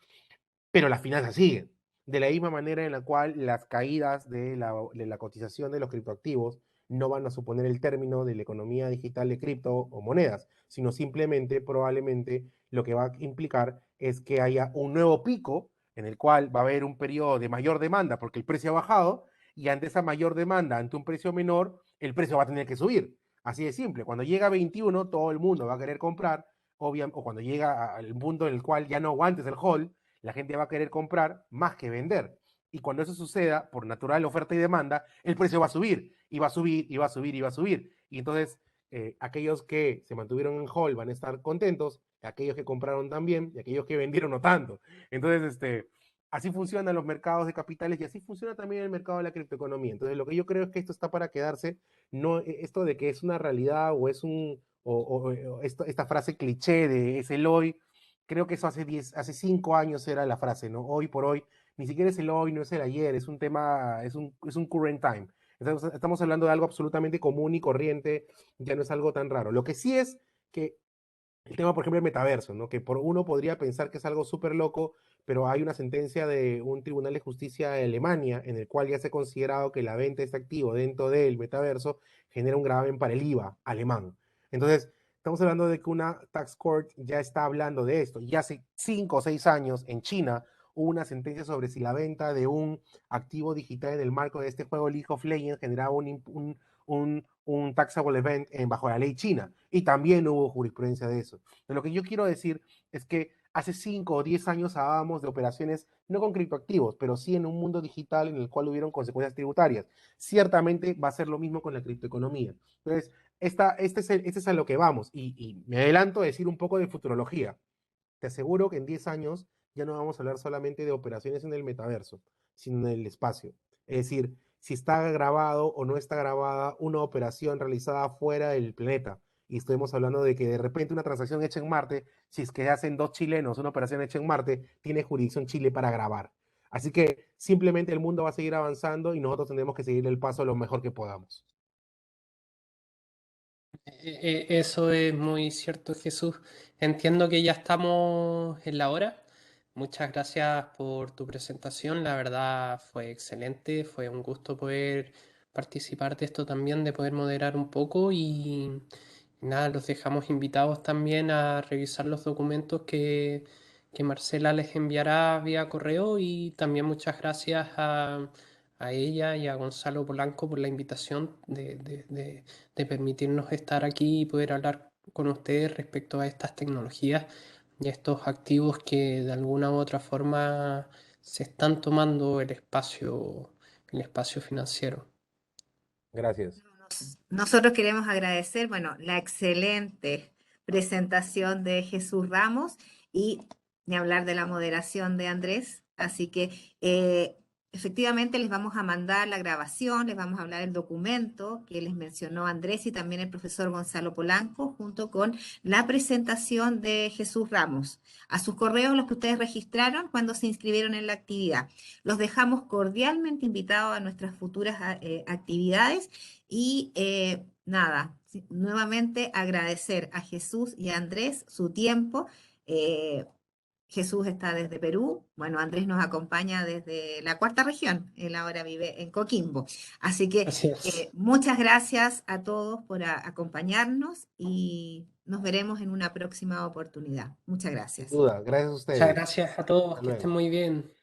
S3: Pero las finanzas siguen. De la misma manera en la cual las caídas de la cotización de los criptoactivos no van a suponer el término de la economía digital de cripto o monedas, sino simplemente, probablemente, lo que va a implicar es que haya un nuevo pico en el cual va a haber un periodo de mayor demanda porque el precio ha bajado, y ante esa mayor demanda, ante un precio menor, el precio va a tener que subir. Así de simple. Cuando llega a 21, todo el mundo va a querer comprar, o cuando llega al punto en el cual ya no aguantes el hold, la gente va a querer comprar más que vender. Y cuando eso suceda, por natural oferta y demanda, el precio va a subir, y va a subir, y va a subir, y va a subir. Y entonces, aquellos que se mantuvieron en hold van a estar contentos, aquellos que compraron también, y aquellos que vendieron no tanto. Entonces, así funcionan los mercados de capitales, y así funciona también el mercado de la criptoeconomía. Entonces, lo que yo creo es que esto está para quedarse, no esto de que es una realidad o es esta frase cliché de es el hoy. Creo que eso hace 5 años era la frase, ¿no? Hoy por hoy, ni siquiera es el hoy, no es el ayer, es un tema, es un current time. Estamos hablando de algo absolutamente común y corriente, ya no es algo tan raro. Lo que sí es que el tema, por ejemplo, el metaverso, ¿no? Que por uno podría pensar que es algo súper loco, pero hay una sentencia de un tribunal de justicia de Alemania en el cual ya se ha considerado que la venta de este activo dentro del metaverso genera un gravamen para el IVA alemán. Entonces, estamos hablando de que una tax court ya está hablando de esto. Y hace 5 o 6 años en China hubo una sentencia sobre si la venta de un activo digital en el marco de este juego League of Legends generaba un taxable event bajo la ley china, y también hubo jurisprudencia de eso. Pero lo que yo quiero decir es que hace 5 o 10 años hablábamos de operaciones no con criptoactivos, pero sí en un mundo digital en el cual hubieron consecuencias tributarias. Ciertamente va a ser lo mismo con la criptoeconomía. Entonces, este es a lo que vamos, y me adelanto a decir un poco de futurología. Te aseguro que en 10 años ya no vamos a hablar solamente de operaciones en el metaverso, sino en el espacio. Es decir, si está grabado o no está grabada una operación realizada fuera del planeta. Y estamos hablando de que de repente una transacción hecha en Marte, si es que hacen 2 chilenos una operación hecha en Marte, tiene jurisdicción Chile para grabar. Así que simplemente el mundo va a seguir avanzando y nosotros tendremos que seguir el paso lo mejor que podamos.
S4: Eso es muy cierto, Jesús. Entiendo que ya estamos en la hora. Muchas gracias por tu presentación. La verdad fue excelente. Fue un gusto poder participar de esto también, de poder moderar un poco y nada, los dejamos invitados también a revisar los documentos que Marcela les enviará vía correo y también muchas gracias a ella y a Gonzalo Polanco por la invitación de permitirnos estar aquí y poder hablar con ustedes respecto a estas tecnologías y a estos activos que de alguna u otra forma se están tomando el espacio financiero.
S3: Gracias.
S1: Nosotros queremos agradecer, bueno, la excelente presentación de Jesús Ramos y ni hablar de la moderación de Andrés. Así que efectivamente les vamos a mandar la grabación, les vamos a hablar el documento que les mencionó Andrés y también el profesor Gonzalo Polanco, junto con la presentación de Jesús Ramos. A sus correos, los que ustedes registraron cuando se inscribieron en la actividad. Los dejamos cordialmente invitados a nuestras futuras actividades y nada, nuevamente agradecer a Jesús y a Andrés su tiempo. Jesús está desde Perú, bueno, Andrés nos acompaña desde la cuarta región, él ahora vive en Coquimbo. Así que
S4: Así es.
S1: muchas gracias a todos por acompañarnos y nos veremos en una próxima oportunidad. Muchas
S3: Sin
S1: gracias.
S3: duda, gracias a
S4: Muchas
S3: ustedes.
S4: gracias a todos,
S3: Hasta
S4: que estén
S3: luego.
S4: muy bien.